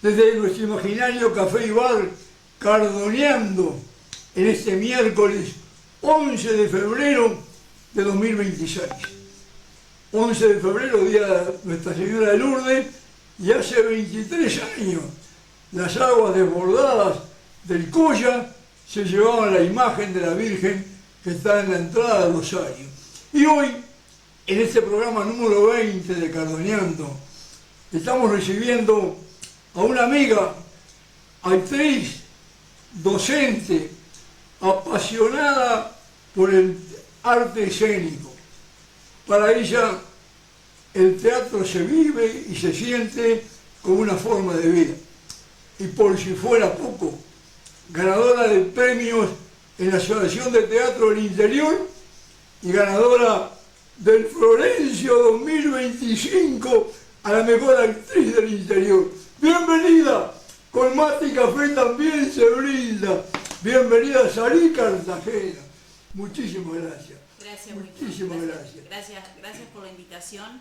Desde nuestro imaginario café y bar, cardoneando en este miércoles 11 de febrero de 2026. 11 de febrero, día de Nuestra Señora de Lourdes, y hace 23 años las aguas desbordadas del Colla se llevaban la imagen de la Virgen que está en la entrada del Rosario. Y hoy, en este programa número 20 de Cardoneando, estamos recibiendo a una amiga, actriz, docente, apasionada por el arte escénico. Para ella, el teatro se vive y se siente como una forma de vida. Y por si fuera poco, ganadora de premios en la Asociación de Teatro del Interior y ganadora del Florencio 2025 a la mejor actriz del interior. Bienvenida, con mate y café también se brinda. Bienvenida Sarí Cartagena. Muchísimas gracias. Gracias, muchísimas gracias. Gracias por la invitación.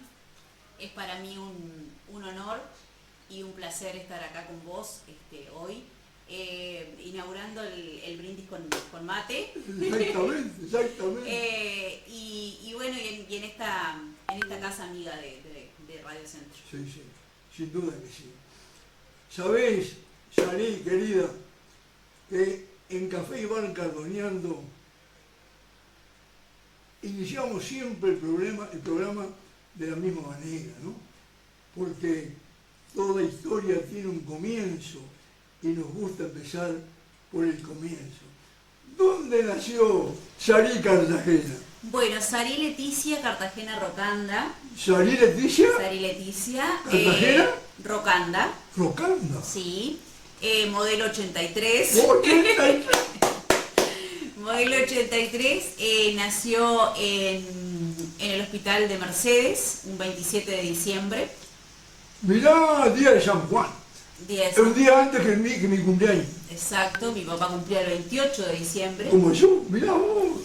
Es para mí un honor y un placer estar acá con vos hoy, inaugurando el brindis con mate. Exactamente. Y bueno, y en esta casa amiga de Radio Centro. Sí, sin duda que sí. Sabés, Sarí, querida, que en Café y Bar Cardoneando iniciamos siempre el programa de la misma manera, ¿no? Porque toda historia tiene un comienzo y nos gusta empezar por el comienzo. ¿Dónde nació Sarí Cartagena? Bueno, Sarí Leticia Cartagena Rocanda. ¿Sarí Leticia? Sarí Leticia. ¿Cartagena? Rocanda. ¿Rocanda? Sí. Modelo 83. 83. Modelo 83, nació en el hospital de Mercedes, un 27 de diciembre. Mirá, día de San Juan. Un día antes que mi cumpleaños. Exacto, mi papá cumplía el 28 de diciembre. Como yo, mirá vos.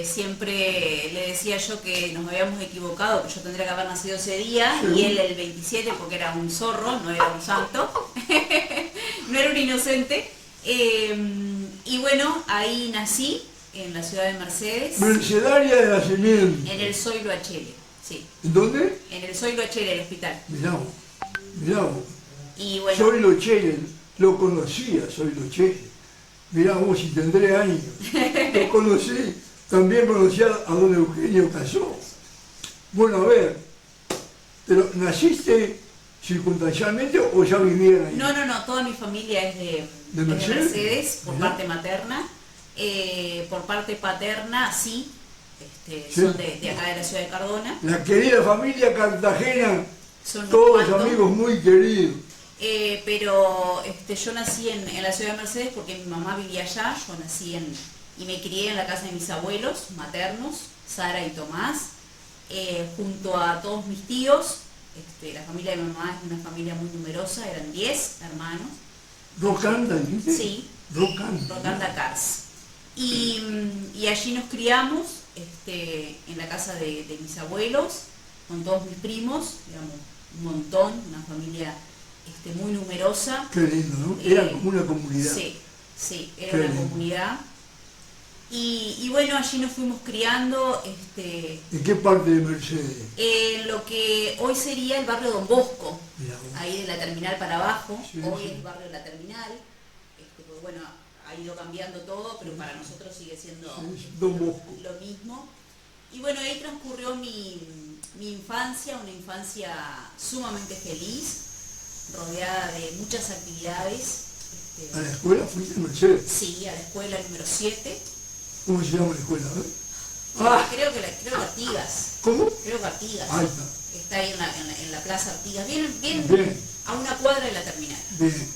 Siempre le decía yo que nos habíamos equivocado, que yo tendría que haber nacido ese día, sí. Y él el 27 porque era un zorro, no era un santo, no era un inocente. Y bueno, ahí nací, en la ciudad de Mercedes. Mercedaria de nacimiento. En el Zoilo HL, sí. ¿En dónde? En el Zoilo HL, el hospital. Mirá vos. Y bueno. Zoilo HL, lo conocía, Zoilo HL. Mirá vos, si tendré años. Lo conocí, también conocía a don Eugenio Casó. Bueno, a ver, pero ¿naciste circunstancialmente o ya vivían ahí? No, toda mi familia es de Mercedes, por parte materna. Por parte paterna, sí, son de acá de la ciudad de Cardona. La querida familia Cartagena, son todos amigos muy queridos. Pero yo nací en la ciudad de Mercedes porque mi mamá vivía allá. Yo nací y me crié en la casa de mis abuelos maternos, Sara y Tomás, junto a todos mis tíos. La familia de mi mamá es una familia muy numerosa, eran 10 hermanos. ¿Rocanda, dice? Sí, Rocanda Cars. Y allí nos criamos, en la casa de mis abuelos, con todos mis primos, éramos un montón, una familia muy numerosa. Qué lindo, ¿no? Era como una comunidad. Sí, era una comunidad. Y bueno, allí nos fuimos criando. ¿En qué parte de Mercedes? En lo que hoy sería el barrio Don Bosco, ahí de la terminal para abajo. Hoy es el barrio de la terminal. Pues bueno, ha ido cambiando todo, pero para nosotros sigue siendo Don Bosco. Lo mismo. Y bueno, ahí transcurrió mi infancia, una infancia sumamente feliz, rodeada de muchas actividades. ¿A la escuela fuiste en Mercedes? Sí, a la escuela número 7. ¿Cómo se llama la escuela? Creo que Artigas. ¿Cómo? Creo que Artigas. Ahí está. Está ahí en la plaza Artigas, bien a una cuadra de la terminal. Bien.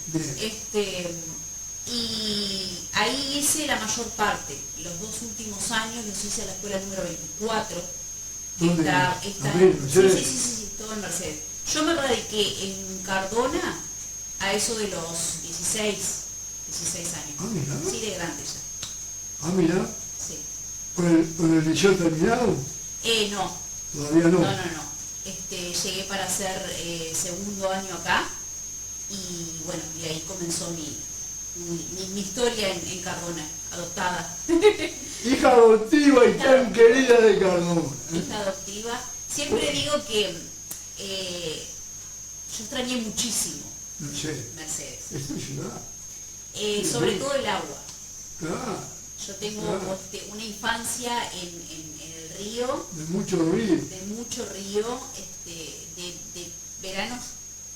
Y ahí hice la mayor parte. Los 2 últimos años los hice a la escuela número 24. ¿Dónde? Sí, todo en Mercedes. Yo me radiqué en Cardona a eso de los 16 años. Ah, mirá. Sí, de grande ya. Ah, mirá. Sí. ¿Con el liceo terminado? No. Todavía no. No. llegué para hacer segundo año acá y bueno, y ahí comenzó mi historia en Cardona, adoptada. Hija adoptiva y tan querida de Cardona. Hija adoptiva. Siempre digo que yo extrañé muchísimo Mercedes. Es tu ciudad. Sobre todo el agua. Claro. Yo tengo Claro. una infancia en el río, De mucho río. de mucho río, de veranos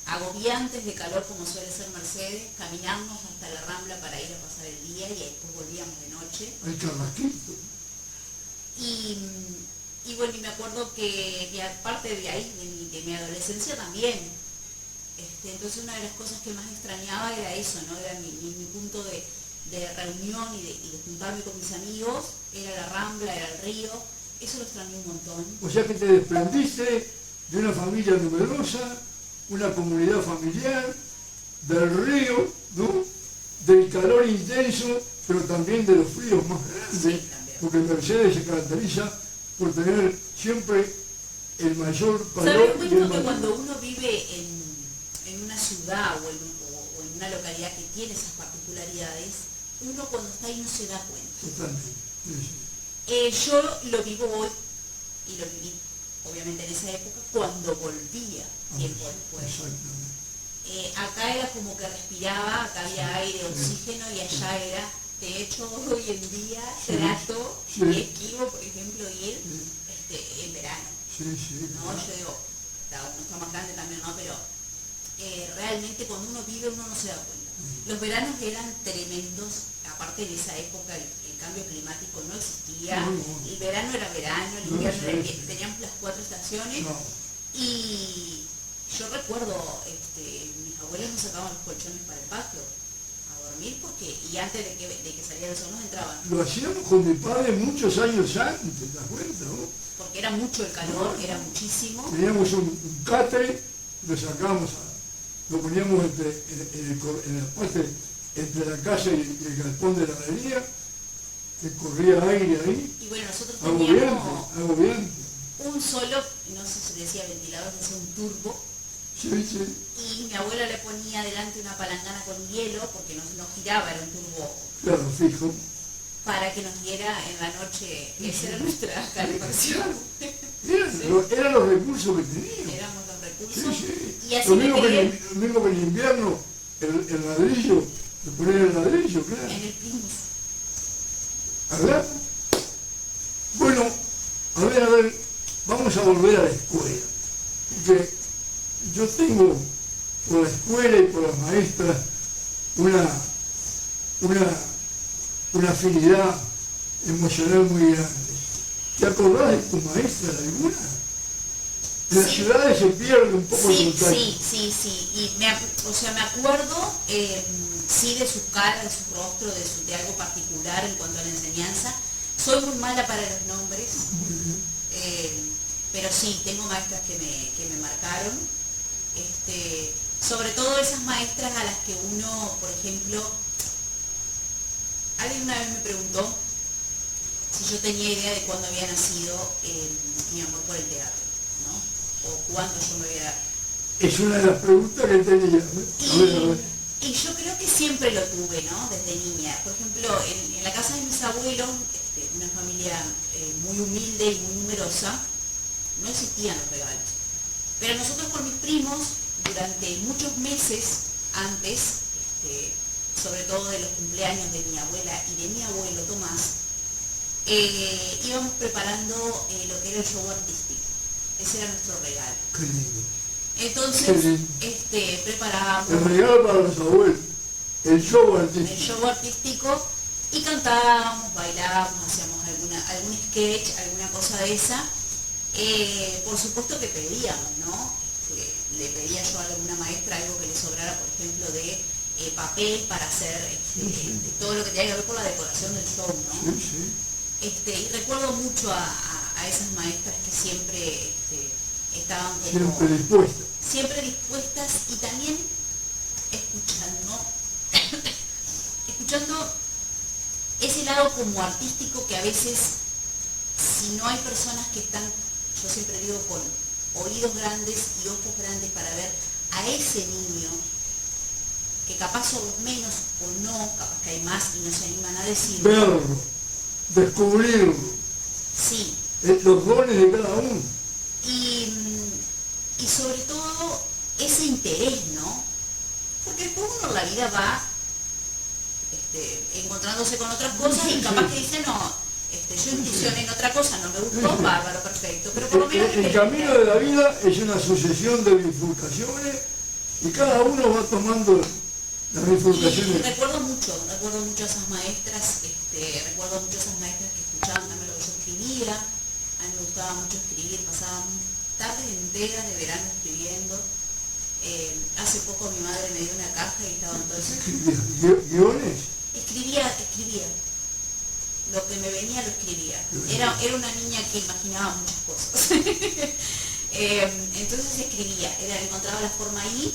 agobiantes de calor como suele ser Mercedes, caminamos hasta la Rambla para ir a pasar el día y después volvíamos de noche. Hay carrasquito. Y bueno, y me acuerdo que aparte de ahí, de mi adolescencia también, entonces una de las cosas que más extrañaba era eso, ¿no? Era mi punto de reunión y de juntarme con mis amigos, era la Rambla, era el río, eso lo extrañé un montón. O sea que te desprendiste de una familia numerosa, una comunidad familiar, del río, ¿no? Del calor intenso, pero también de los fríos más grandes, Sí, también. porque Mercedes se caracteriza por tener siempre el mayor ¿Sabes, calor y el Wilton, que mayor... cuando uno vive en una ciudad o en una localidad que tiene esas particularidades, uno cuando está ahí no se da cuenta? Totalmente. Sí, Yo lo vivo hoy y lo viví obviamente en esa época cuando volvía tiempo después. Exactamente. Acá era como que respiraba, acá había aire, oxígeno y allá era, de hecho hoy en día Sí, trato sí. y esquivo, por ejemplo, ir en verano, Sí, sí. ¿no? Yo digo, uno está más grande también, ¿no? Pero realmente cuando uno vive uno no se da cuenta. Los veranos eran tremendos, aparte de esa época el cambio climático no existía, No. el verano era verano, el No, invierno era sí. teníamos las 4 estaciones No. y yo recuerdo, mis abuelos nos sacaban los colchones para el patio a dormir y antes de que saliera el sol nos entraban, Lo hacíamos con mi padre muchos años antes, ¿te das cuenta, no? porque era mucho el calor, era muchísimo. Teníamos un catre, lo sacábamos, lo poníamos en la parte entre la casa y el galpón de la galería, que corría aire ahí, Y bueno, nosotros agobiante, teníamos agobiante. un solo, no sé si se decía ventilador, se decía un turbo, Sí, sí, y mi abuela le ponía delante una palangana con hielo, porque no giraba, era un turbo, claro, fijo. para que nos diera en la noche, esa era nuestra calefacción. Eran los recursos que teníamos. Éramos los Sí, recursos. sí. Y así Lo me mismo, crié lo mismo que en invierno, el ladrillo, le poner el ladrillo, claro. en el Primus. ¿Verdad? Bueno, a ver, vamos a volver a la escuela. Porque yo tengo por la escuela y por las maestras una afinidad emocional muy grande. ¿Te acordás de tu maestra de alguna? En las Sí. ciudades se pierde un poco el Sí, contacto. sí. Y me acuerdo, sí, de su cara, de su rostro, de algo particular en cuanto a la enseñanza. Soy muy mala para los nombres, pero sí, tengo maestras que me marcaron. Sobre todo esas maestras a las que uno, por ejemplo, alguien una vez me preguntó si yo tenía idea de cuándo había nacido mi amor por el teatro, ¿no? O cuándo yo me había... Es una de las preguntas que tenía. A ver. Y yo creo que siempre lo tuve, ¿no? Desde niña. Por ejemplo, en la casa de mis abuelos, una familia muy humilde y muy numerosa, no existían los regalos. Pero nosotros con mis primos, durante muchos meses antes, sobre todo de los cumpleaños de mi abuela y de mi abuelo Tomás, íbamos preparando lo que era el show artístico. Ese era nuestro regalo. Qué lindo. Entonces, preparábamos El regalo para los abuelos, el show el artístico. show artístico y cantábamos, bailábamos, hacíamos algún sketch, alguna cosa de esa. Por supuesto que pedíamos, ¿no? Le pedía yo a alguna maestra algo que le sobrara, por ejemplo, de papel para hacer todo lo que tenía que ver con la decoración del show, ¿no? Sí, sí. Y recuerdo mucho a esas maestras que siempre estaban como Siempre dispuesta. siempre dispuestas y también escuchando ese lado como artístico que a veces, si no hay personas que están, yo siempre digo, con oídos grandes y ojos grandes para ver a ese niño, que capaz son menos o no, capaz que hay más y no se animan a decirlo. Verlo, descubrirlo, Sí. los dones de cada uno. Y sobre todo ese interés, ¿no? Porque después uno en la vida va encontrándose con otras cosas y capaz que dice, no, yo incursioné en otra cosa, no me gustó, bárbaro, perfecto, pero por lo menos... El camino de la vida es una sucesión de bifurcaciones y cada uno va tomando las Y bifurcaciones. recuerdo mucho a esas maestras, recuerdo mucho a esas maestras que escuchaban también lo que yo escribía. A mí me gustaba mucho escribir, pasaba tardes enteras de verano escribiendo. Hace poco mi madre me dio una caja y estaban todos... ¿Guiones? Escribía. Lo que me venía lo escribía. Era una niña que imaginaba muchas cosas. Entonces escribía, encontraba la forma ahí.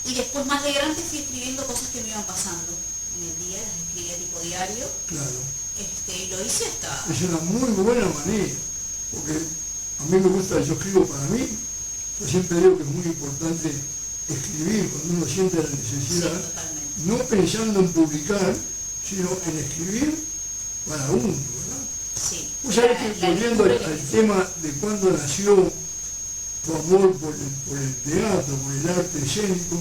Y después más de grande fui escribiendo cosas que me iban pasando en el día, las escribía tipo diario. Claro. Y lo hice hasta... Es una muy buena manera, porque a mí me gusta, yo escribo para mí, yo siempre digo que es muy importante escribir cuando uno siente la necesidad, Sí, no pensando en publicar, sino en escribir para uno, ¿verdad? Sí. Vos sabés que volviendo al tema de cuándo nació tu amor por el teatro, por el arte escénico,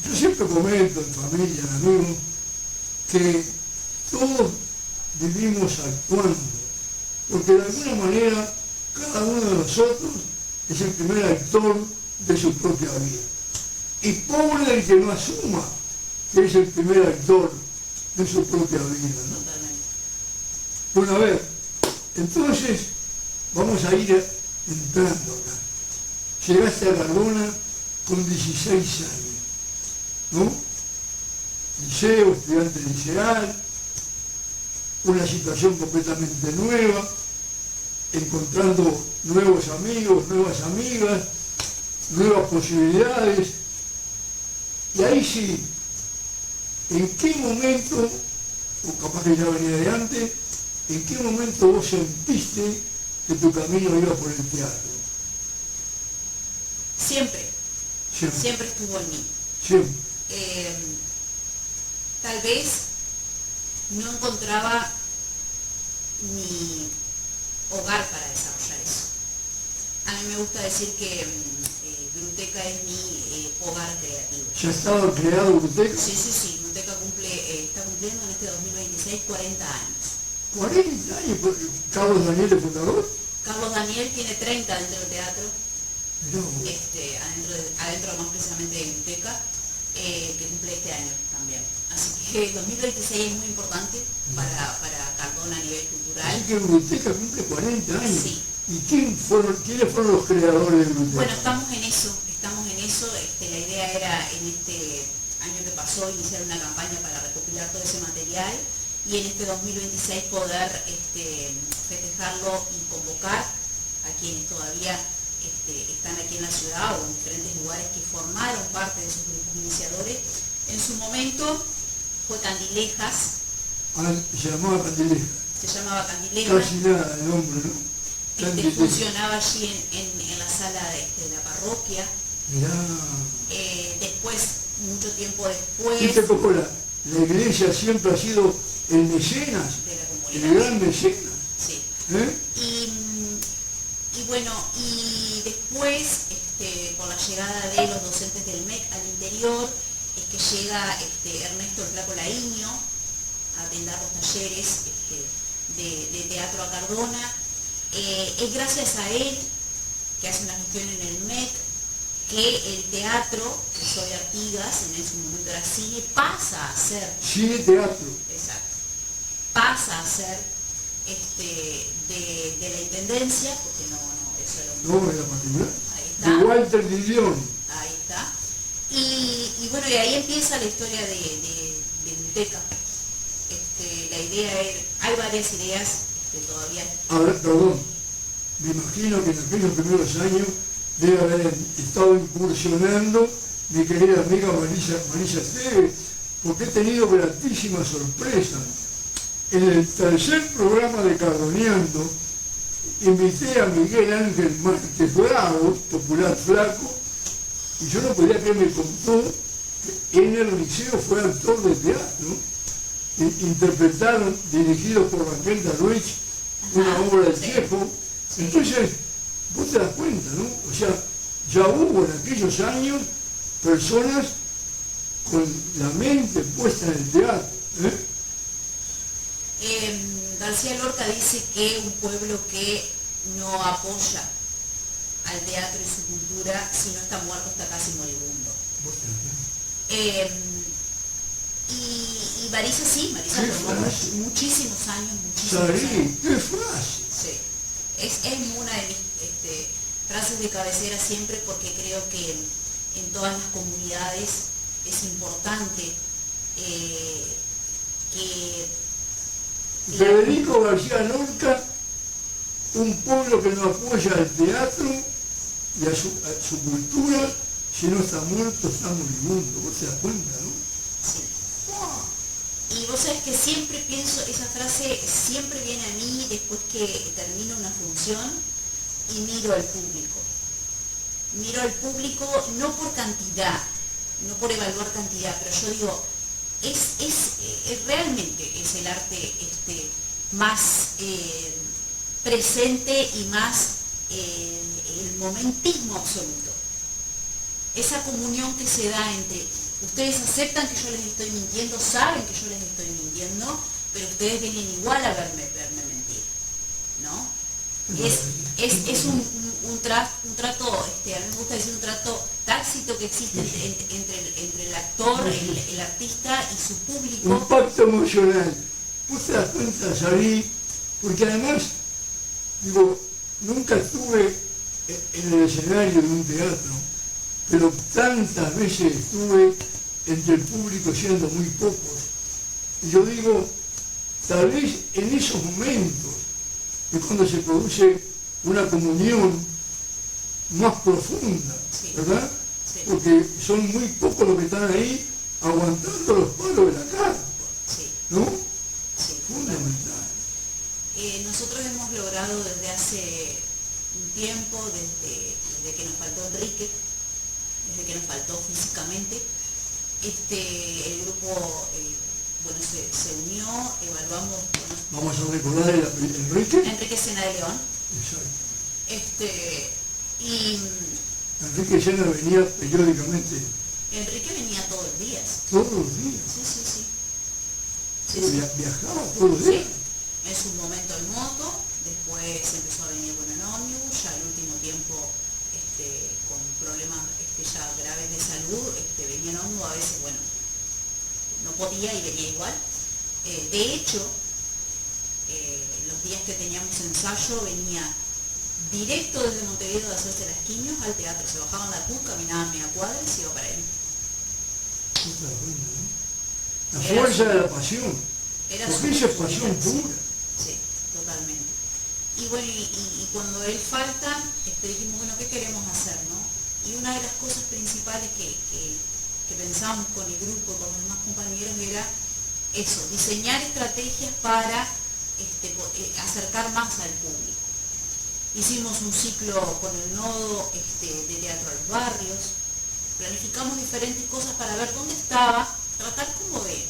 yo siempre comento en familia, en amigos, que todos vivimos actuando, porque de alguna manera cada uno de nosotros es el primer actor de su propia vida. Y pobre del que no asuma que es el primer actor de su propia vida, ¿no? Totalmente. Bueno, a ver, entonces vamos a ir entrando acá. Llegaste a Cardona con 16 años, ¿no? Liceo, estudiante liceal, una situación completamente nueva, encontrando nuevos amigos, nuevas amigas, nuevas posibilidades. Y ahí sí, ¿en qué momento, o capaz que ya venía de antes, en qué momento vos sentiste que tu camino iba por el teatro? Siempre Siempre. estuvo en mí. Siempre. Tal vez no encontraba mi hogar para desarrollar eso. A mí me gusta decir que Bruteca es mi hogar creativo. ¿Ya estaba creado Bruteca? Sí. Bruteca está cumpliendo en este 2026 40 años. 40 años, Carlos Daniel de fundador. Carlos Daniel tiene 30 dentro del teatro, Mirá vos. adentro más precisamente de Bruteca, que cumple este año también. Así que 2026 es muy importante para Cardona a nivel cultural. Así que Bruteca cumple 40 años. Sí. ¿Y quiénes fueron los creadores de Bruteca? Bueno, estamos en eso. La idea era en este año que pasó iniciar una campaña para recopilar todo ese material y en este 2026 poder festejarlo y convocar a quienes todavía están aquí en la ciudad o en diferentes lugares que formaron parte de esos grupos iniciadores. En su momento fue Candilejas. Se llamaba Candilejas. Se llamaba Candilejas. Casi nada el nombre, ¿no? Candilejas. Funcionaba allí en la sala de la parroquia. Mirá. Después, mucho tiempo después, Viste cómo la iglesia siempre ha sido el mecenas, de la el comunidad. gran mecenas. Sí. ¿Eh? Y bueno, y después, con la llegada de los docentes del MEC al interior, es que llega Ernesto el Flaco Laíño a brindar los talleres de teatro a Cardona. Es gracias a él, que hace una gestión en el MEC, que el teatro, que soy Artigas, en ese momento era cine, pasa a ser... Cine teatro. Exacto. Pasa a ser de la intendencia, porque eso era un... No, era particular. Ahí De está. Walter Dillon. Ahí está. Y bueno, y ahí empieza la historia de Bruteca. La idea es, hay varias ideas que todavía... A ver, perdón. Me imagino que en aquellos primeros años debe haber estado incursionando mi querida amiga Marisa Esteves, porque he tenido gratísimas sorpresas. En el tercer programa de Cardoneando, invité a Miguel Ángel Márquez Bravo, popular flaco, y yo no podía creer, me contó que en el liceo fue actor de teatro, interpretaron, dirigidos por Raquel Darwich, una obra de Chekhov. Entonces, vos te das cuenta, ¿no? O sea, ya hubo en aquellos años personas con la mente puesta en el teatro. García Lorca dice que un pueblo que no apoya al teatro y su cultura, si no está muerto, está casi moribundo. Y Marisa sí, Marisa formó muchísimos años, ¡Qué frase! Sí, es una de mis frases de cabecera siempre, porque creo que en todas las comunidades es importante que... Federico García Lorca, un pueblo que no apoya al teatro y a su cultura, si no está muerto, está moribundo. ¿Vos te das cuenta, no? Sí. Y vos sabés que siempre pienso, esa frase siempre viene a mí después que termino una función y miro al público. Miro al público no por cantidad, no por evaluar cantidad, pero yo digo, realmente es el arte más presente y más el momentismo absoluto. Esa comunión que se da entre, ustedes aceptan que yo les estoy mintiendo, saben que yo les estoy mintiendo, pero ustedes vienen igual a verme mentir, ¿no? Es un trato, a mí me gusta decir un trato tácito que existe entre el actor, el artista y su público. Un pacto emocional. Vos te das cuenta, Sabí, porque además, digo, nunca estuve en el escenario de un teatro, pero tantas veces estuve entre el público siendo muy pocos. Y yo digo, tal vez en esos momentos es cuando se produce una comunión más profunda, ¿verdad? Sí. Porque son muy pocos los que están ahí aguantando los palos de la carpa, ¿no? Sí, fundamental. Nosotros hemos logrado desde hace un tiempo, desde que nos faltó Enrique, desde que nos faltó físicamente, el grupo se unió, evaluamos... Vamos a recordar Enrique Sena de León. Exacto. Y Enrique Sena venía periódicamente. Enrique venía todos los días. ¿Todos los días? Sí. Viajaba todos los días. Sí. En su momento en moto, después empezó a venir con el ómnibus, ya al último tiempo con problemas ya graves de salud, venía en ómnibus, a veces, no podía y venía igual. De hecho, los días que teníamos ensayo venía directo desde Montevideo de hacerse las quimios al teatro, se bajaban la CUT, caminaban media cuadra y se iba para él. La fuerza de la pasión. Porque esa es pasión pura. Sí, totalmente. Y bueno, y cuando él falta, dijimos, ¿qué queremos hacer, no? Y una de las cosas principales que pensábamos con el grupo, con los demás compañeros, era eso, diseñar estrategias para acercar más al público. Hicimos un ciclo con el nodo de teatro a los barrios, planificamos diferentes cosas para ver dónde estaba, tratar como de,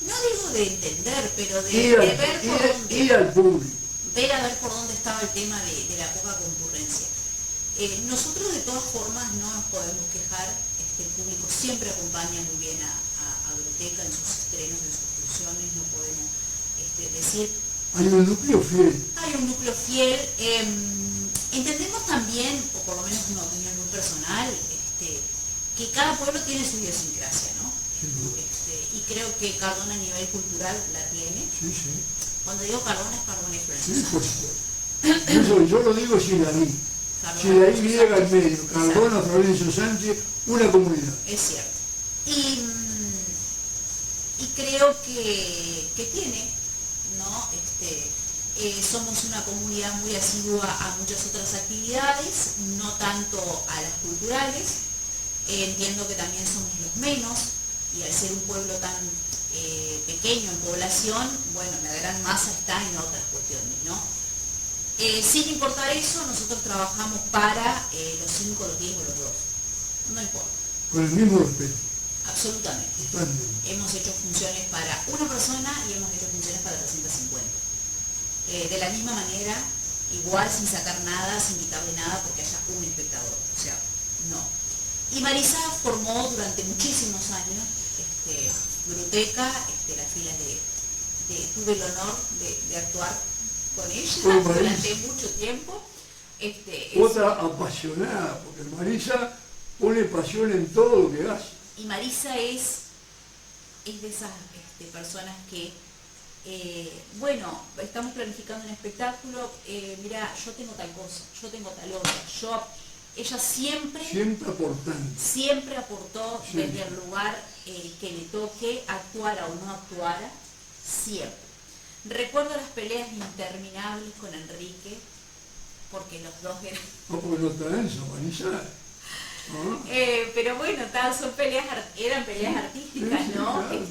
no digo de entender, pero de ver por dónde, ir al público. Ver a ver por dónde estaba el tema de la poca concurrencia. Nosotros de todas formas no nos podemos quejar, el público siempre acompaña muy bien a Agroteca en sus estrenos, en sus funciones, no podemos decir... Hay un núcleo fiel. Hay un núcleo fiel. Entendemos también, o por lo menos una opinión muy personal, que cada pueblo tiene su idiosincrasia, ¿no? Y creo que Cardona a nivel cultural la tiene. Sí. Cuando digo Cardona es Cardona y Florencio Sí, por Sánchez. supuesto. Yo lo digo sin ahí. Si de ahí llega al medio, Cardona, Florencio Sánchez, una comunidad. Es cierto. Y creo que tiene, ¿no? Somos una comunidad muy asidua a muchas otras actividades, no tanto a las culturales. Entiendo que también somos los menos, y al ser un pueblo tan pequeño en población, la gran masa está en otras cuestiones, ¿no? Sin importar eso, nosotros trabajamos para los 5, los 10 o los 2. No importa. Con el mismo respeto. Absolutamente. Totalmente. Hemos hecho funciones para una persona y hemos hecho funciones para 350. De la misma manera, igual sin sacar nada, sin quitarle nada porque haya un espectador. O sea, no. Y Marisa formó durante muchísimos años Gruteca, las filas tuve el honor de actuar con ella durante mucho tiempo. Otra apasionada, porque Marisa pone pasión en todo lo que hace. Y Marisa es de esas personas que, bueno, estamos planificando un espectáculo, mira, yo tengo tal cosa, yo tengo tal otra, ella siempre aportó Sí. desde el lugar que le toque, actuara o no actuara, siempre. Recuerdo las peleas interminables con Enrique, porque los dos eran... No, porque no está eso, Marisa. ¿Ah? Pero bueno, eran peleas artísticas, Sí, ¿no? claro.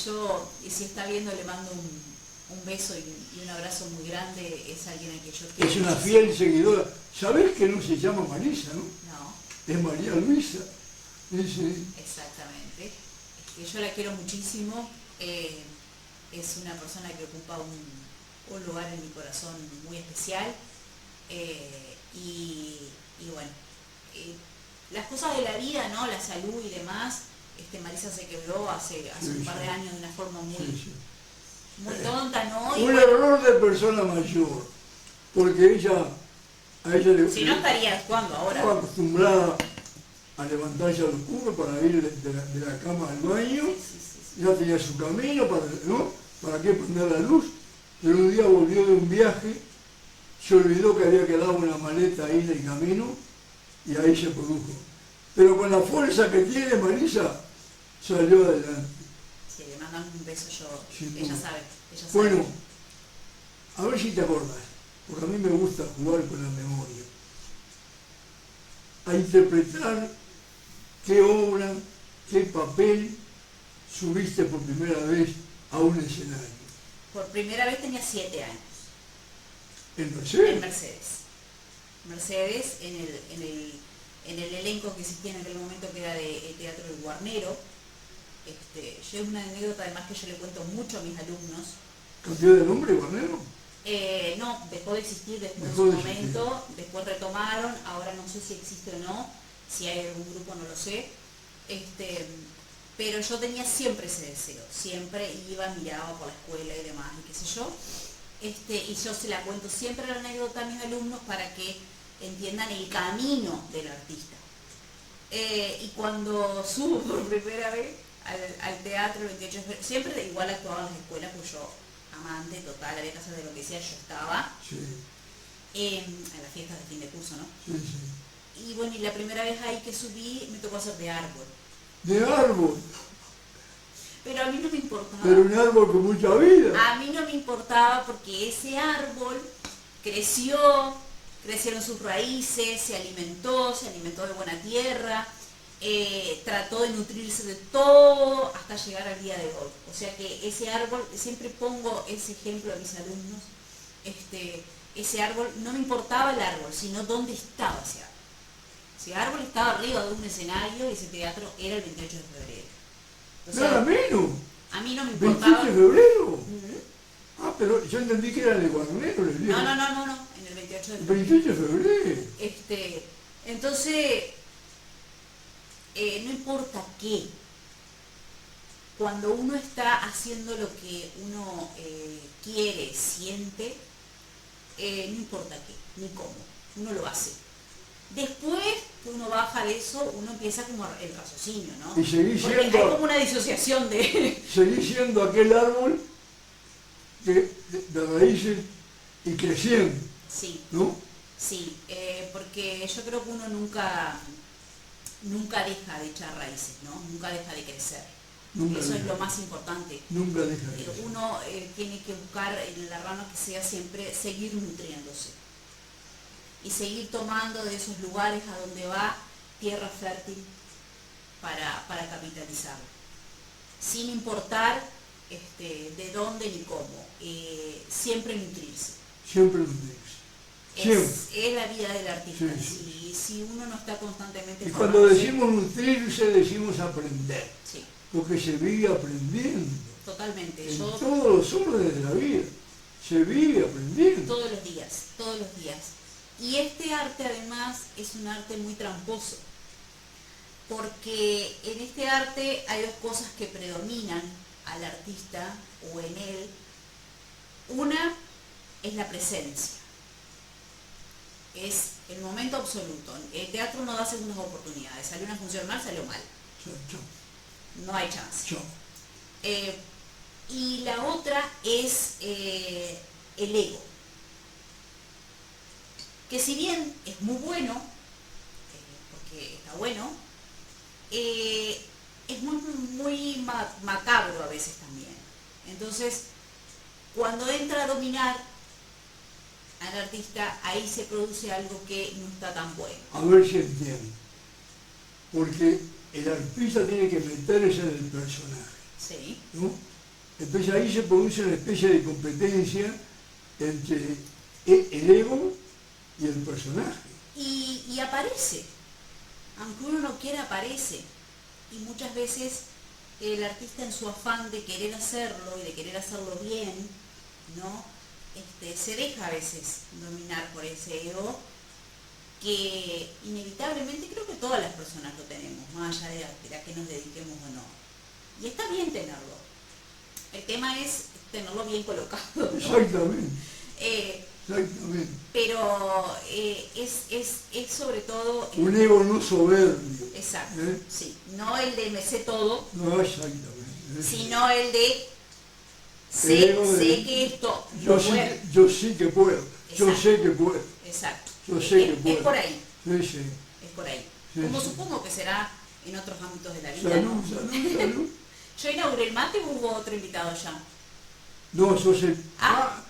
Yo, si está viendo, le mando un beso y un abrazo muy grande. Es alguien a quien yo quiero. Es una muchísimo. fiel seguidora. ¿Sabés que no se llama Marisa, no? No, Es María Luisa. Sí. exactamente. Yo la quiero muchísimo. Es una persona que ocupa un lugar en mi corazón muy especial. Y bueno, las cosas de la vida, ¿no? La salud y demás. Marisa se quebró hace un par de años de una forma muy tonta, ¿no? Y Un bueno, error de persona mayor, porque a ella le si no estaría actuando ahora. estaba acostumbrada a levantarse a los curros para ir de la cama al baño, Sí. ya tenía su camino, ¿no? ¿Para qué prender la luz? Pero un día volvió de un viaje, se olvidó que había quedado una maleta ahí en el camino y ahí se produjo. Pero con la fuerza que tiene Marisa, salió adelante. Sí, le mandan un beso yo. Sin Ella duda. sabe. Bueno, a ver si te acordás, porque a mí me gusta jugar con la memoria. A interpretar qué obra, qué papel subiste por primera vez a un escenario. Por primera vez tenía 7 años. ¿En En Mercedes? Mercedes, en el elenco que existía en aquel momento, que era de Teatro del Guarnero. Yo es una anécdota además que yo le cuento mucho a mis alumnos. ¿Cambió de nombre, Guarnero? No, dejó de existir después Dejó de de un existir. momento, después retomaron, ahora no sé si existe o no, si hay algún grupo no lo sé. Pero yo tenía siempre ese deseo, siempre iba, miraba por la escuela y demás, y qué sé yo. Y yo se la cuento siempre la anécdota a mis alumnos para que entiendan el camino del artista. Y cuando subo por primera vez al teatro el 28 de febrero, siempre igual actuaba en las escuelas, pues yo, amante total, había que hacer de lo que sea, yo estaba Sí, en las fiestas de fin de curso, ¿no? sí. Y bueno, y la primera vez ahí que subí me tocó hacer de árbol. De árbol, Pero a mí no me importaba. pero un árbol con mucha vida. A mí no me importaba porque ese árbol crecieron sus raíces, se alimentó de buena tierra, trató de nutrirse de todo hasta llegar al día de hoy. O sea que ese árbol, siempre pongo ese ejemplo a mis alumnos, ese árbol, no me importaba el árbol, sino dónde estaba ese árbol. Ese árbol estaba arriba de un escenario y ese teatro era el 28 de febrero. O sea, Nada menos. a mí no me 28 importaba. de febrero. Ujú. Ah, pero yo entendí que era en el Guarnero, el día. No, en el 28 de El febrero. 28 de febrero. Entonces, no importa qué, cuando uno está haciendo lo que uno quiere, siente, no importa qué, ni cómo, uno lo hace. Después que uno baja de eso, uno empieza como el raciocinio, ¿no? Y seguí Porque siendo- hay como una disociación de... Seguí siendo aquel árbol de raíces y creciendo, Sí, ¿no? sí, porque yo creo que uno nunca deja de echar raíces, ¿no? Nunca deja de crecer. Nunca Eso es deja. lo más importante. Nunca deja de crecer. Uno tiene que buscar en la rama que sea siempre seguir nutriéndose y seguir tomando de esos lugares a donde va tierra fértil para capitalizarlo, sin importar de dónde ni cómo, siempre nutrirse. Siempre lo dices. Es la vida del artista. Sí. Si uno no está constantemente Y cuando decimos nutrirse, decimos aprender. Sí. Porque se vive aprendiendo. Totalmente. En todos los órdenes de la vida. Se vive aprendiendo. Todos los días, todos los días. Y este arte además es un arte muy tramposo. Porque en este arte hay dos cosas que predominan al artista o en él. Una es la presencia. Es el momento absoluto. El teatro no da segundas oportunidades. Salió una función mal, salió mal. No hay chance. Y la otra es el ego. Que si bien es muy bueno, porque está bueno, es muy macabro a veces también. Entonces, cuando entra a dominar al artista, ahí se produce algo que no está tan bueno. A ver si entiendo. Porque el artista tiene que meterse en el personaje. Sí. ¿No? Entonces ahí se produce una especie de competencia entre el ego y el personaje. Y aparece. Aunque uno no quiera, aparece. Y muchas veces el artista, en su afán de querer hacerlo y de querer hacerlo bien, ¿no? Se deja a veces dominar por ese ego, que inevitablemente creo que todas las personas lo tenemos, más allá de a qué nos dediquemos o no. Y está bien tenerlo. El tema es tenerlo bien colocado, ¿no? Exactamente. Exactamente. Pero es sobre todo... Un ego no soberbio. Exacto, sí. No el de me sé todo. No, exactamente. Sino el de sé que esto... Yo sí que puedo. Exacto. Yo sé que puedo. Exacto. Yo sé que puedo. Es por ahí. Sí. Es por ahí. Sí, Como sí. supongo que será en otros ámbitos de la vida, Salud, ¿no? salud. Yo inauguré el mate o hubo otro invitado ya. No, yo sé. A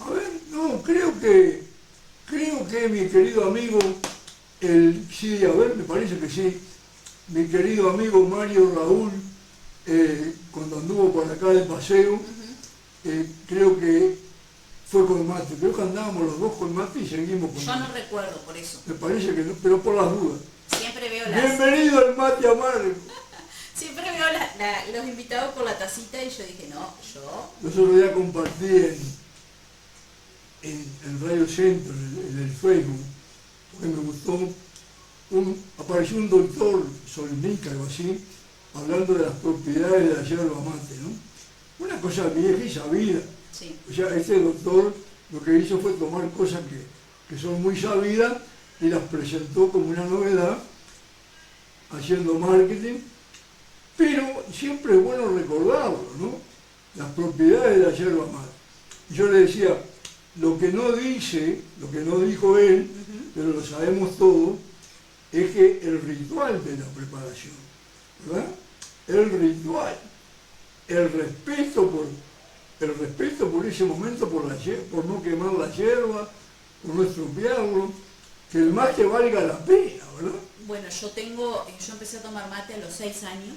ver, no, creo que mi querido amigo, sí, a ver, me parece que sí, mi querido amigo Mario Raúl, cuando anduvo por acá de paseo, creo que fue con mate. Creo que andábamos los dos con mate y seguimos con Yo mate. no recuerdo por eso. Me parece que no, pero por las dudas. Siempre veo Bienvenido al mate amargo. Siempre veo los invitados por la tacita y yo dije, no, yo... Nosotros ya compartí en Radio Centro, en el Facebook, porque me gustó, apareció un doctor Solnica, algo así, hablando de las propiedades de la yerba mate, ¿no? Una cosa vieja y sabida. Sí. O sea, este doctor lo que hizo fue tomar cosas que son muy sabidas y las presentó como una novedad, haciendo marketing, pero siempre es bueno recordarlo, ¿no? Las propiedades de la yerba mate. Yo le decía, lo que no dijo él, pero lo sabemos todos, es que el ritual de la preparación, ¿verdad? El ritual, el respeto por ese momento, por no quemar la yerba, por no estropearlo, que el mate valga la pena, ¿verdad? Bueno, yo empecé a tomar mate a los 6 años.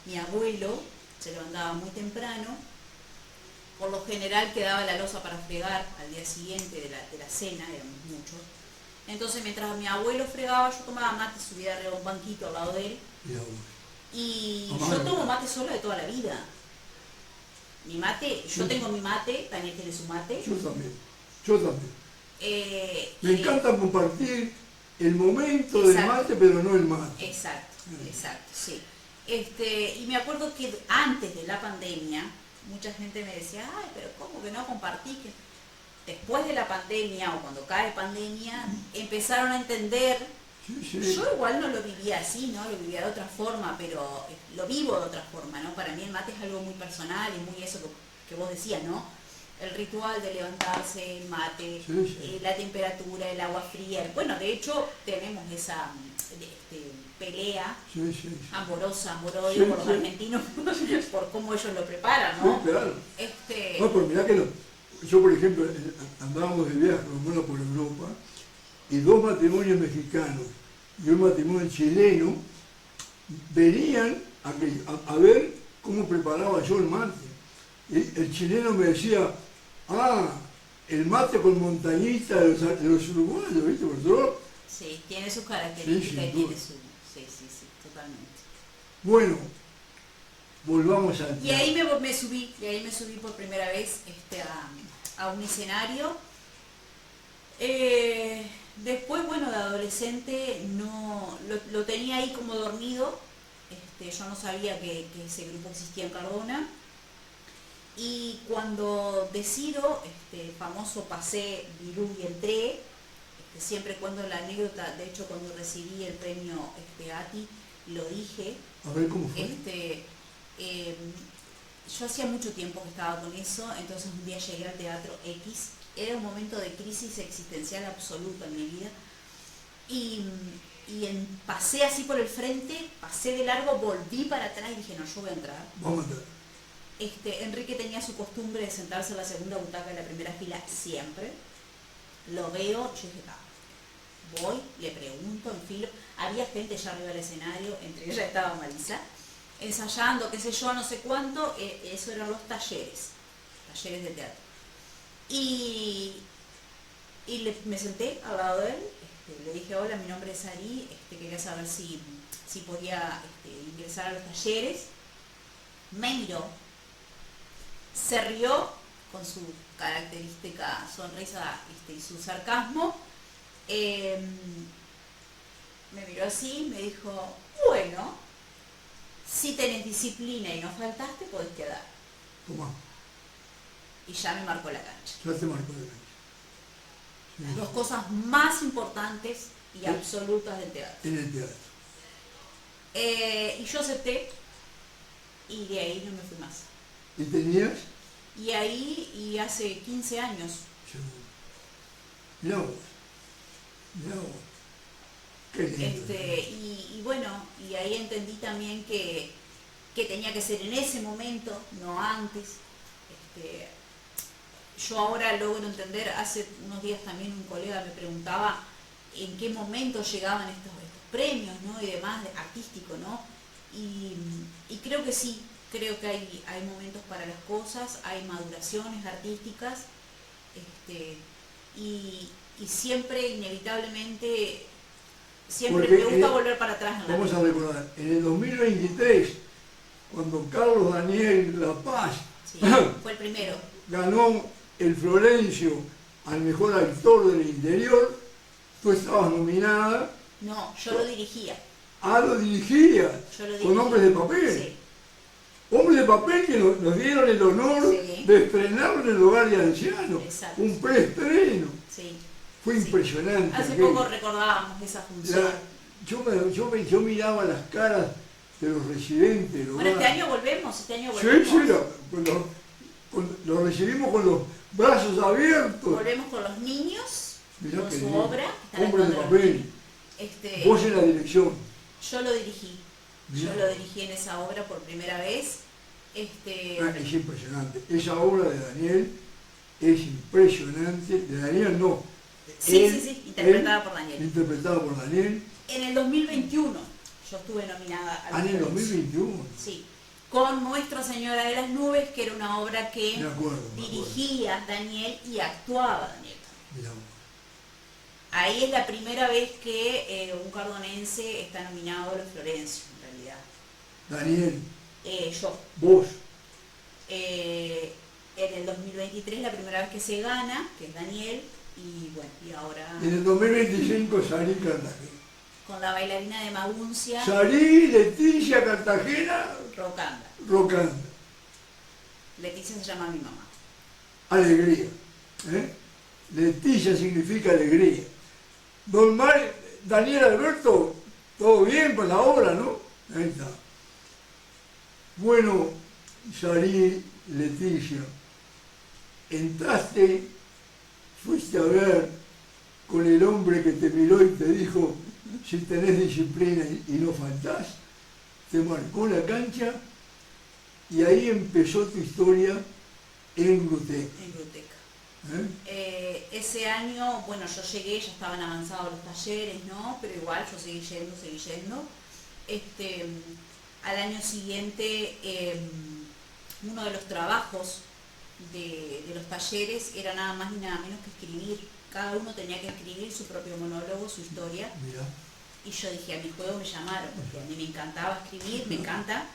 Mi abuelo se levantaba muy temprano. Por lo general quedaba la loza para fregar al día siguiente de la cena, éramos muchos. Entonces mientras mi abuelo fregaba, yo tomaba mate, subía arriba a un banquito al lado de él. Y yo tomo mate sola de toda la vida. Mi mate, yo tengo mi mate, Daniel tiene su mate. Yo también. Me encanta compartir el momento del mate, pero no el mate. Exacto, sí. Y me acuerdo que antes de la pandemia, mucha gente me decía, ay, pero ¿cómo que no compartí? Después de la pandemia, o cuando cae pandemia, empezaron a entender. Sí. Yo igual no lo vivía así, ¿no? Lo vivía de otra forma, pero lo vivo de otra forma, ¿no? Para mí el mate es algo muy personal y muy eso que vos decías, ¿no? El ritual de levantarse, el mate, la temperatura, el agua fría. Bueno, de hecho, tenemos esa pelea amor-odio por los argentinos, por cómo ellos lo preparan, ¿no? Sí, claro. No, pero mirá que yo, por ejemplo, andábamos de viaje por Europa, y 2 matrimonios mexicanos y un matrimonio chileno venían a ver cómo preparaba yo el mate. Y el chileno me decía, el mate con montañita de los uruguayos, ¿viste, profesor? Sí, tiene sus características Sí, y sin tiene duda. su... Sí, sí, sí, totalmente. Bueno, volvamos al Y ahí me subí, por primera vez a un escenario. Después, bueno, de adolescente no lo tenía ahí como dormido. Yo no sabía que ese grupo existía en Cardona. Y cuando decido, famoso pasé Virú y entré, siempre cuento la anécdota, de hecho cuando recibí el premio ATI, lo dije. A ver cómo fue. Yo hacía mucho tiempo que estaba con eso, entonces un día llegué al Teatro X, era un momento de crisis existencial absoluta en mi vida, y pasé así por el frente, pasé de largo, volví para atrás y dije, no, yo voy a entrar. Vamos a entrar. Enrique tenía su costumbre de sentarse en la segunda butaca de la primera fila siempre. Lo veo, yo dije, voy, le pregunto, enfilo. Había gente ya arriba del escenario, entre ellas estaba Marisa, ensayando, qué sé yo, no sé cuánto. Eso eran los talleres de teatro. Y me senté al lado de él, le dije, hola, mi nombre es Ari, quería saber si podía ingresar a los talleres. Me miró, se rió con su característica sonrisa y su sarcasmo, me miró así, me dijo, bueno, si tenés disciplina y no faltaste, podés quedar. Tomá, Y ya me marcó la cancha. ya te marcó la cancha. Sí. Las dos cosas más importantes y absolutas del teatro. En el teatro. Y yo acepté, y de ahí no me fui más. ¿Y tenías? Y hace 15 años. Mirá vos. Qué lindo. Y bueno, y ahí entendí también que tenía que ser en ese momento, no antes. Yo ahora logro entender, hace unos días también un colega me preguntaba en qué momento llegaban estos premios, ¿no? Y demás, artístico, ¿no? Y creo que sí, creo que hay momentos para las cosas, hay maduraciones artísticas, y siempre, inevitablemente, siempre Porque, me gusta volver para atrás en la vamos vida. a recordar, en el 2023, cuando Carlos Daniel La Paz Sí, fue el primero. ganó el Florencio al mejor actor del interior, tú estabas nominada. No, yo lo dirigía. Lo dirigía, Yo lo con dirigía. Hombres de Papel. Sí. Hombres de Papel que nos dieron el honor Sí. de estrenarlo en el hogar de ancianos. Exacto. Un preestreno. Sí. Fue Sí. impresionante. Hace aquello. poco recordábamos esa función. Yo miraba las caras de los residentes. Bueno, este año volvemos. Sí, lo recibimos con los brazos abiertos. Volvemos con los niños, Mirá con qué su lindo. obra. Está Hombres de la Papel. Vos en la dirección. Yo lo dirigí. Mirá. Yo lo dirigí en esa obra por primera vez. Es impresionante. Esa obra de Daniel es impresionante. De Daniel no. Sí, interpretada por Daniel. Interpretada por Daniel. En el 2021 yo estuve nominada al En el Florencio. 2021. Sí, con Nuestra Señora de las Nubes, que era una obra que Me acuerdo. dirigía Daniel y actuaba Daniel. Mirá vos. Ahí es la primera vez que un cardonense está nominado a los Florencio, en realidad. Daniel, Yo. vos. En el 2023 la primera vez que se gana, que es Daniel, y bueno, y ahora En el 2025 Sarí Cartagena. con la bailarina de Maguncia, Sarí, Leticia, Cartagena, Rocanda. Rocanda. Leticia se llama mi mamá. Alegría. Leticia significa alegría. Daniel Alberto, todo bien con la obra, ¿no? Ahí está. Bueno, Sarí, Leticia, entraste, fuiste a ver con el hombre que te miró y te dijo, si tenés disciplina y no faltás, te marcó la cancha y ahí empezó tu historia en Gruteca. En Gruteca. Ese año, bueno, yo llegué, ya estaban avanzados los talleres, ¿no? Pero igual yo seguí yendo. Al año siguiente, uno de los trabajos de los talleres era nada más ni nada menos que escribir. Cada uno tenía que escribir su propio monólogo, su historia. Mirá. Y yo dije, a mi juego me llamaron, porque a mí me encantaba escribir, me encanta.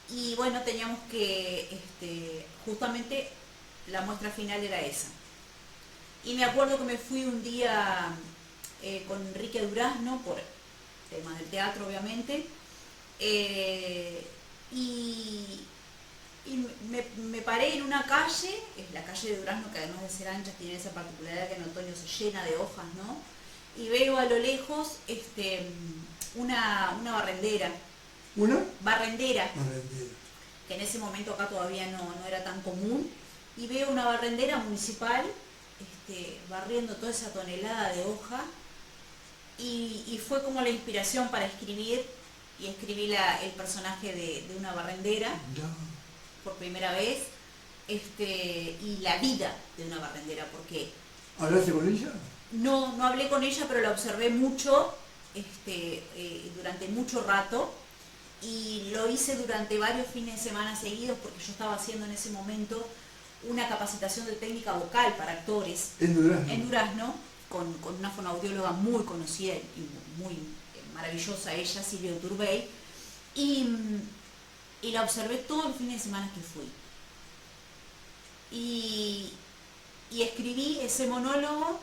Y bueno, teníamos que, justamente la muestra final era esa. Y me acuerdo que me fui un día con Enrique Durazno, por temas del teatro obviamente, y me paré en una calle, es la calle de Durazno, que además de ser ancha tiene esa particularidad que en otoño se llena de hojas, ¿no? Y veo a lo lejos una barrendera. ¿Una? Barrendera, Barrendera. que en ese momento acá todavía no era tan común, y veo una barrendera municipal barriendo toda esa tonelada de hoja, y fue como la inspiración para escribir, y escribí el personaje de una barrendera Ya. por primera vez, y la vida de una barrendera, porque ¿Hablaste con ella? no hablé con ella, pero la observé mucho, durante mucho rato, y lo hice durante varios fines de semana seguidos, porque yo estaba haciendo en ese momento una capacitación de técnica vocal para actores En Durazno. en Durazno, con una fonoaudióloga muy conocida y muy maravillosa ella, Silvia Turbey, y la observé todos los fines de semana que fui. Y escribí ese monólogo.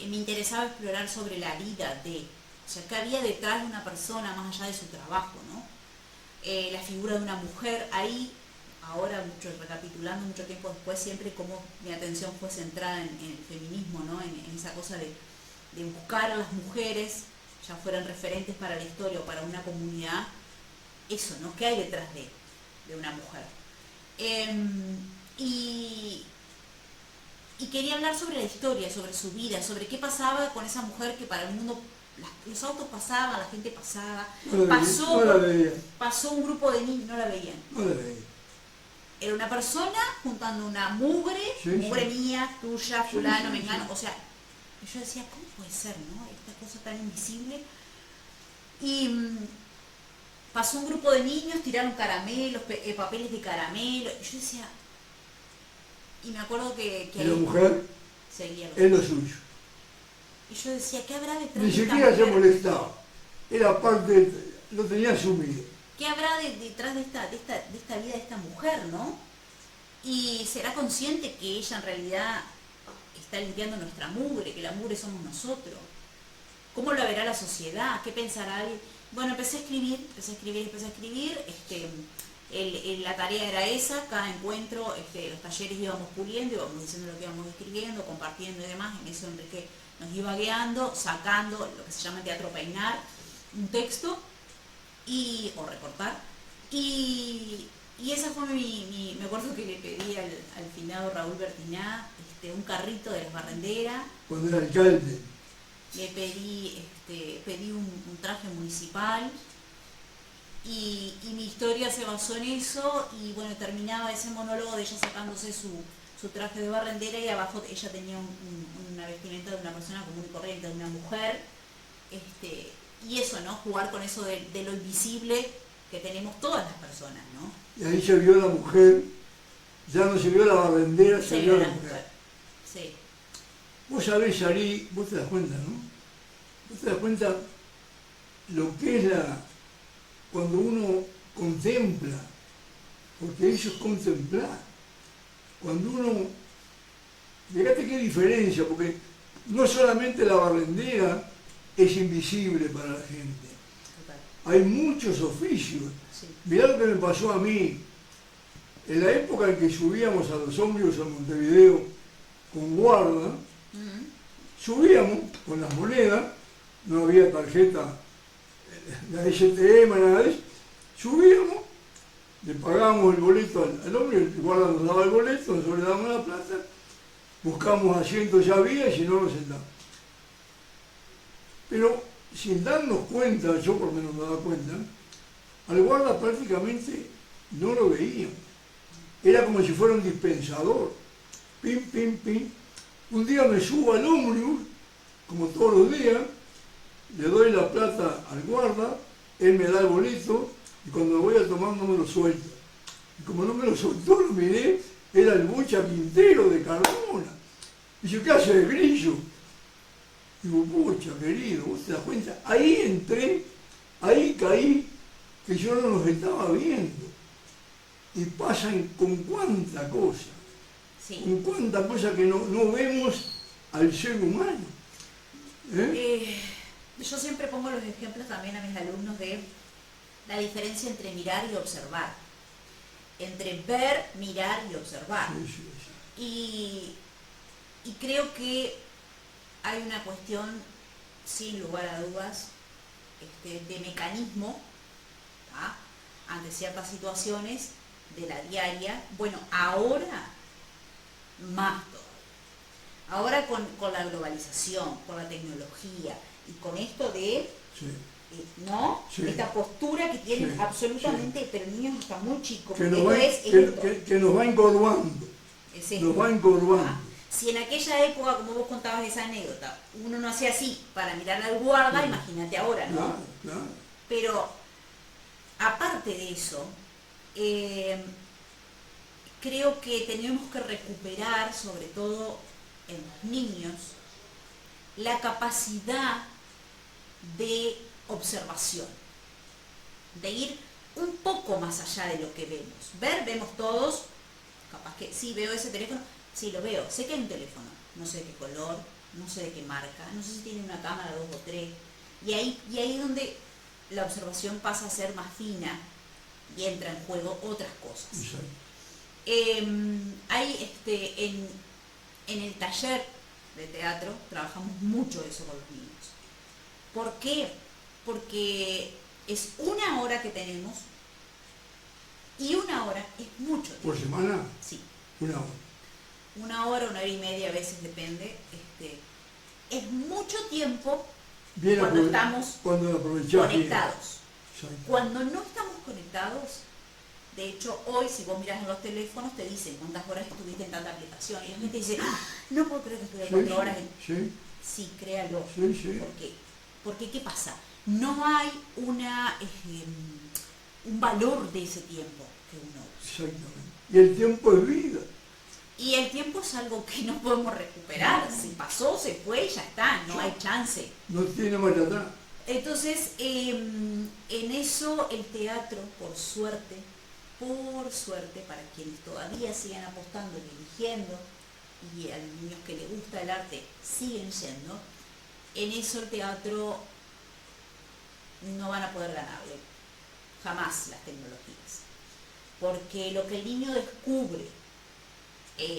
Me interesaba explorar sobre la vida o sea, qué había detrás de una persona más allá de su trabajo, ¿no? La figura de una mujer, ahí, ahora recapitulando mucho tiempo después, siempre como mi atención fue centrada en el feminismo, ¿no? En esa cosa de buscar a las mujeres, ya fueran referentes para la historia o para una comunidad, eso, ¿no? ¿Qué hay detrás de una mujer? Y quería hablar sobre la historia, sobre su vida, sobre qué pasaba con esa mujer que para el mundo, los autos pasaban, la gente pasaba, No la veía. pasó un grupo de niños, no la veían. No la veía. Era una persona juntando una mugre, Sí, mugre sí. mía, tuya, fulano, Sí, mengano, sí. o sea, yo decía, ¿cómo puede ser, no? Esta cosa tan invisible. Y pasó un grupo de niños, tiraron caramelos, papeles de caramelo, y yo decía, y me acuerdo que Y la mujer seguía los es lo suyo. Y yo decía, ¿qué habrá detrás Ni de esta siquiera se mujer? molestaba. Era parte, lo tenía asumido. ¿Qué habrá detrás de esta vida de esta mujer, no? Y será consciente que ella en realidad está limpiando nuestra mugre, que la mugre somos nosotros. ¿Cómo lo verá la sociedad? ¿Qué pensará alguien? Bueno, empecé a escribir. La tarea era esa, cada encuentro, los talleres íbamos puliendo, íbamos diciendo lo que íbamos escribiendo, compartiendo y demás. En eso Enrique nos iba guiando, sacando lo que se llama teatro peinar, un texto o recortar. Y esa fue me acuerdo que le pedí al finado Raúl Bertiná un carrito de las barrenderas. Cuando era alcalde. Le pedí un traje municipal. Y mi historia se basó en eso, y bueno, terminaba ese monólogo de ella sacándose su traje de barrendera, y abajo ella tenía una vestimenta de una persona común y corriente, de una mujer, y eso, ¿no? Jugar con eso de lo invisible que tenemos todas las personas, ¿no? Y ahí se vio la mujer, ya no se vio la barrendera, se vio la mujer. Sí. Vos sabés, Yari, vos te das cuenta, ¿no? Vos te das cuenta lo que es cuando uno contempla, porque eso es contemplar. Cuando uno, fíjate qué diferencia, porque no solamente la barrendera es invisible para la gente, Total. hay muchos oficios. Sí. Mirá lo que me pasó a mí, en la época en que subíamos a los ómnibus a Montevideo con guarda, subíamos con las monedas, no había tarjeta, la STM, nada de eso, subíamos, le pagábamos el boleto al hombre, el guarda nos daba el boleto, nosotros le dábamos la plata, buscamos asientos, ya había, y si no nos sentábamos. Pero sin darnos cuenta, yo por lo menos me daba cuenta, al guarda prácticamente no lo veíamos. Era como si fuera un dispensador. Pim, pim, pim. Un día me subo al ómnibus, como todos los días, le doy la plata al guarda, él me da el boleto, y cuando voy a tomar no me lo suelta. Y como no me lo soltó, lo miré, era el Bocha Quintero de Cardona. Dice, ¿qué hace de Grillo? Digo, Bocha, querido, ¿vos te das cuenta? Ahí entré, ahí caí, que yo no los estaba viendo. Y pasan con cuánta cosa, Sí. con cuánta cosa que no vemos al ser humano. Yo siempre pongo los ejemplos también a mis alumnos de la diferencia entre mirar y observar. Entre ver, mirar y observar. Sí, sí, sí. Y creo que hay una cuestión, sin lugar a dudas, de mecanismo, ¿tá?, ante ciertas situaciones de la diaria. Bueno, ahora más todo. Ahora con la globalización, con la tecnología y con esto de, Sí. ¿no? Sí. Esta postura que tienen Sí, absolutamente, pero niños hasta muy chicos. Que porque nos, va, esto es esto. que nos va encorvando. Es esto. Nos va encorvando. Ah, si en aquella época, como vos contabas esa anécdota, uno no hacía así para mirar al guarda, Sí. imagínate ahora, ¿no? Claro, claro. Pero aparte de eso, creo que tenemos que recuperar, sobre todo en los niños, la capacidad de observación, de ir un poco más allá de lo que vemos. Vemos todos, capaz que sí veo ese teléfono, sí lo veo, sé que hay un teléfono, no sé de qué color, no sé de qué marca, no sé si tiene una cámara, 2 o 3, y ahí es donde la observación pasa a ser más fina y entra en juego otras cosas. Exacto. Hay en el taller de teatro trabajamos mucho eso con los niños. ¿Por qué? Porque es una hora que tenemos y una hora es mucho tiempo. ¿Por semana? Sí, Una hora. una hora y media a veces depende. Es mucho tiempo Bien cuando estamos cuando aprovechás bien. conectados. Exacto. Cuando no estamos conectados, de hecho hoy si vos mirás en los teléfonos te dicen cuántas horas estuviste en tanta aplicación y la gente dice, "Ah, no puedo creer que estuve Sí, 4 horas en..." sí, Sí, créalo. sí, sí. ¿Por qué? Porque ¿qué pasa? No hay un valor de ese tiempo que uno usa. Exactamente. Y el tiempo es vida. Y el tiempo es algo que no podemos recuperar. Se pasó, se fue y ya está, no hay chance. No tiene marcha atrás. Entonces, en eso el teatro, por suerte, para quienes todavía siguen apostando y eligiendo, y a los niños que les gusta el arte siguen yendo, en eso el teatro no van a poder ganarle jamás las tecnologías. Porque lo que el niño descubre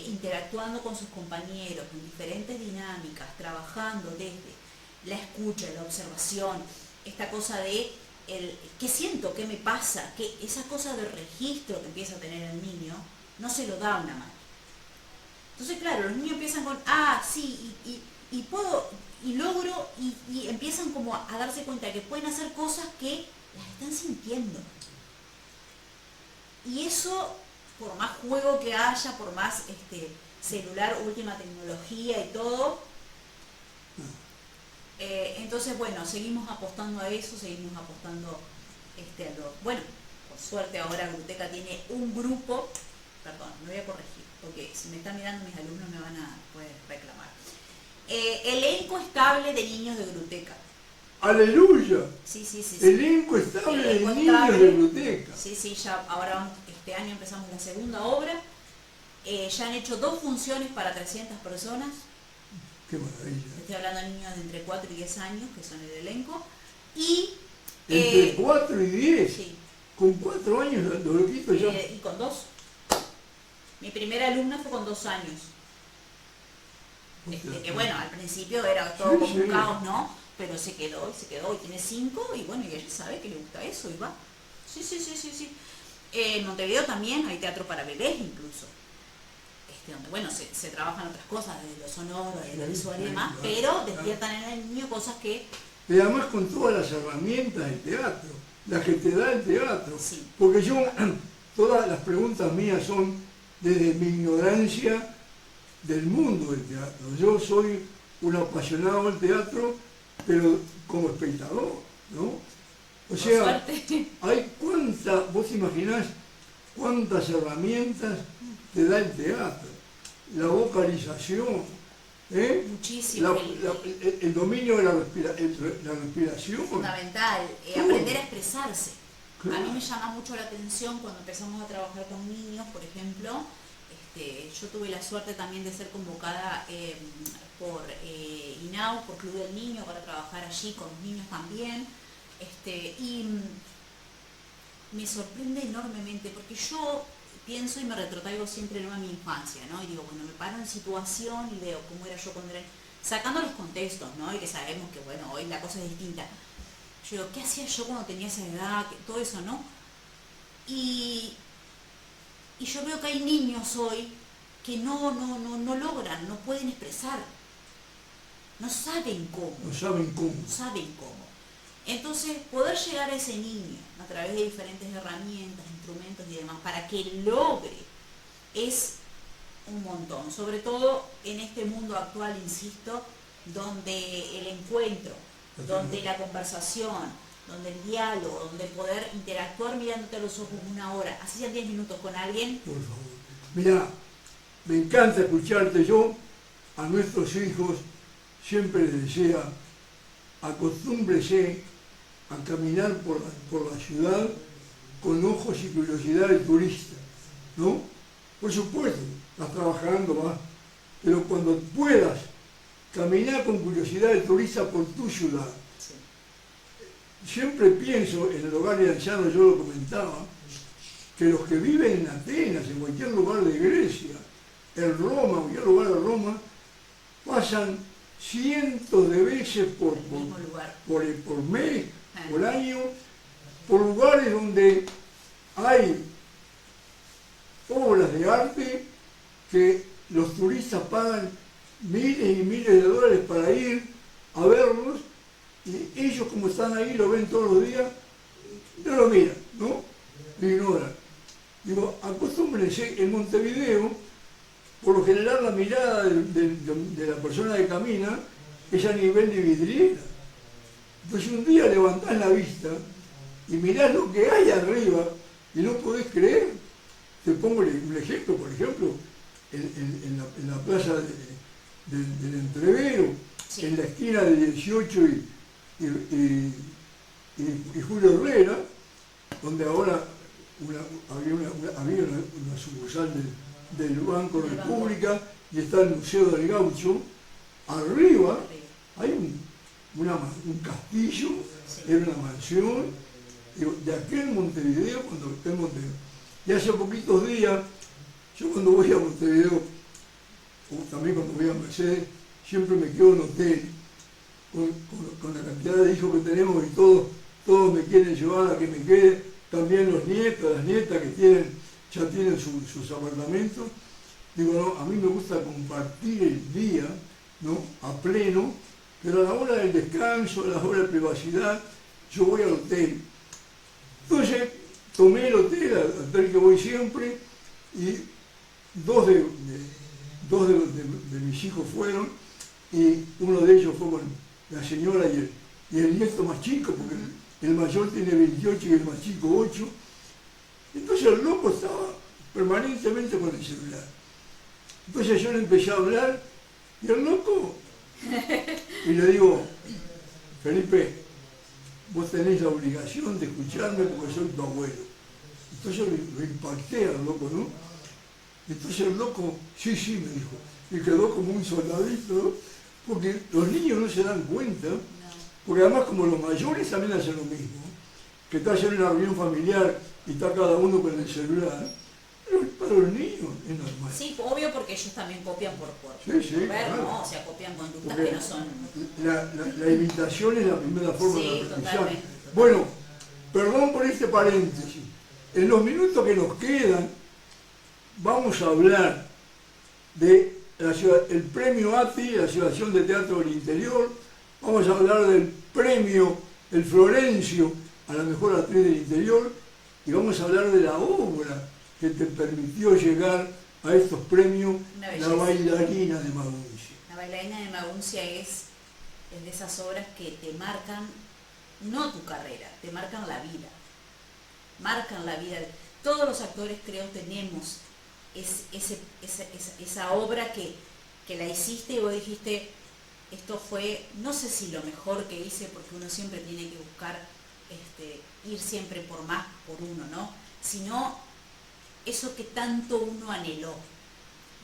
interactuando con sus compañeros en diferentes dinámicas, trabajando desde la escucha, la observación, esta cosa de qué siento, qué me pasa, que esa cosa de registro que empieza a tener el niño, no se lo da una madre. Entonces, claro, los niños empiezan con, sí, y puedo, y logro, y empiezan como a darse cuenta que pueden hacer cosas que las están sintiendo. Y eso, por más juego que haya, por más celular, última tecnología y todo, entonces, bueno, seguimos apostando a eso, seguimos apostando a lo... Bueno, por suerte ahora Gruteca tiene un grupo, perdón, me voy a corregir, porque si me están mirando mis alumnos me van a poder reclamar. Elenco estable de niños de Gruteca. ¡Aleluya! Sí. Elenco estable de Elenco niños estable. de biblioteca. Sí, ya ahora este año empezamos la segunda obra. Ya han hecho 2 funciones para 300 personas. ¡Qué maravilla! Estoy hablando de niños de entre 4 y 10 años, que son el elenco. Y... Entre 4 y 10. Sí. Con 4 años los loquitos ya. Y con 2. Mi primera alumna fue con 2 años. Que bueno, al principio era todo como un caos, ¿no? Pero se quedó, y tiene 5, y bueno, y ella sabe que le gusta eso, y va. Sí. En Montevideo también hay teatro para bebés incluso. Donde, bueno, se trabajan otras cosas, desde lo sonoro, desde lo visual y demás, pero despiertan en el niño cosas que... Y además con todas las herramientas del teatro, las que te da el teatro. Sí. Porque yo, todas las preguntas mías son desde mi ignorancia del mundo del teatro. Yo soy un apasionado del teatro, pero como espectador, ¿no? O sea, hay vos imaginás cuántas herramientas te da el teatro, la vocalización, ¿eh? Muchísimo. El dominio de la respiración. Fundamental, aprender a expresarse. Claro. A mí me llama mucho la atención cuando empezamos a trabajar con niños, por ejemplo. Yo tuve la suerte también de ser convocada por INAU, por Club del Niño, para trabajar allí con los niños también. Y me sorprende enormemente porque yo pienso y me retrotraigo siempre, ¿no?, a mi infancia, ¿no? Y digo, bueno, me paro en situación y veo cómo era yo cuando era, sacando los contextos, ¿no? Y que sabemos que, bueno, hoy la cosa es distinta. Yo digo, ¿qué hacía yo cuando tenía esa edad? Todo eso, ¿no? Y yo veo que hay niños hoy que no logran, no pueden expresar, no saben cómo. No saben cómo. No saben cómo. Entonces, poder llegar a ese niño a través de diferentes herramientas, instrumentos y demás, para que logre, es un montón. Sobre todo en este mundo actual, insisto, donde el encuentro, donde la conversación, donde el diálogo, donde poder interactuar mirándote a los ojos 1 hora, así sean 10 minutos con alguien. Por favor. Mirá, me encanta escucharte. Yo a nuestros hijos siempre les decía, acostúmbrese a caminar por la ciudad con ojos y curiosidad de turista, ¿no? Por supuesto, estás trabajando más, pero cuando puedas caminar con curiosidad de turista por tu ciudad. Siempre pienso en el hogar de ancianos, yo lo comentaba, que los que viven en Atenas, en cualquier lugar de Grecia, en Roma, cualquier lugar de Roma, pasan cientos de veces por mes, por año, por lugares donde hay obras de arte que los turistas pagan miles y miles de dólares para ir a verlos, y ellos, como están ahí, lo ven todos los días, no lo miran, ¿no? Lo ignoran. Digo, acostúmbrense. En Montevideo, por lo general la mirada de la persona que camina es a nivel de vidriera. Entonces un día levantás la vista y mirás lo que hay arriba y no podés creer. Te pongo un ejemplo, por ejemplo, en la plaza del Entrevero, sí, en la esquina de 18 y Julio Herrera, donde ahora había una sucursal del Banco República y está el Museo del Gaucho. Arriba hay un castillo, sí, era una mansión, de aquel Montevideo, cuando esté en Montevideo. Y hace poquitos días, yo cuando voy a Montevideo, o también cuando voy a Mercedes, siempre me quedo en hotel, con la cantidad de hijos que tenemos, y todos me quieren llevar a que me quede, también los nietos, las nietas que ya tienen sus apartamentos. Digo, no, a mí me gusta compartir el día, ¿no?, a pleno, pero a la hora del descanso, a la hora de privacidad, yo voy al hotel. Entonces, tomé el hotel, al hotel que voy siempre, y dos de mis hijos fueron, y uno de ellos fue con la señora y el nieto más chico, porque el mayor tiene 28 y el más chico 8. Entonces el loco estaba permanentemente con el celular. Entonces yo le empecé a hablar, y el loco, y le digo, Felipe, vos tenés la obligación de escucharme porque soy tu abuelo. Entonces lo impacté al loco, ¿no? Entonces el loco, sí, me dijo, y quedó como un soldadito, ¿no? Porque los niños no se dan cuenta, porque además como los mayores también hacen lo mismo, que está en una reunión familiar y está cada uno con el celular, pero para los niños es normal. Sí, obvio, porque ellos también copian por ver, claro, ¿no? O sea, copian conductas porque que no son... La imitación es la primera forma sí, de aprendizaje. Totalmente. Bueno, perdón por este paréntesis. En los minutos que nos quedan, vamos a hablar de el premio ATI, la Asociación de Teatro del Interior. Vamos a hablar del premio El Florencio a la mejor actriz del interior, y vamos a hablar de la obra que te permitió llegar a estos premios, La bailarina de Maguncia. La bailarina de Maguncia es de esas obras que te marcan, no tu carrera, te marcan la vida. Marcan la vida. todos los actores creo tenemos esa obra que la hiciste y vos dijiste, esto fue, no sé si lo mejor que hice, porque uno siempre tiene que buscar ir siempre por más por uno, ¿no? Sino eso que tanto uno anheló.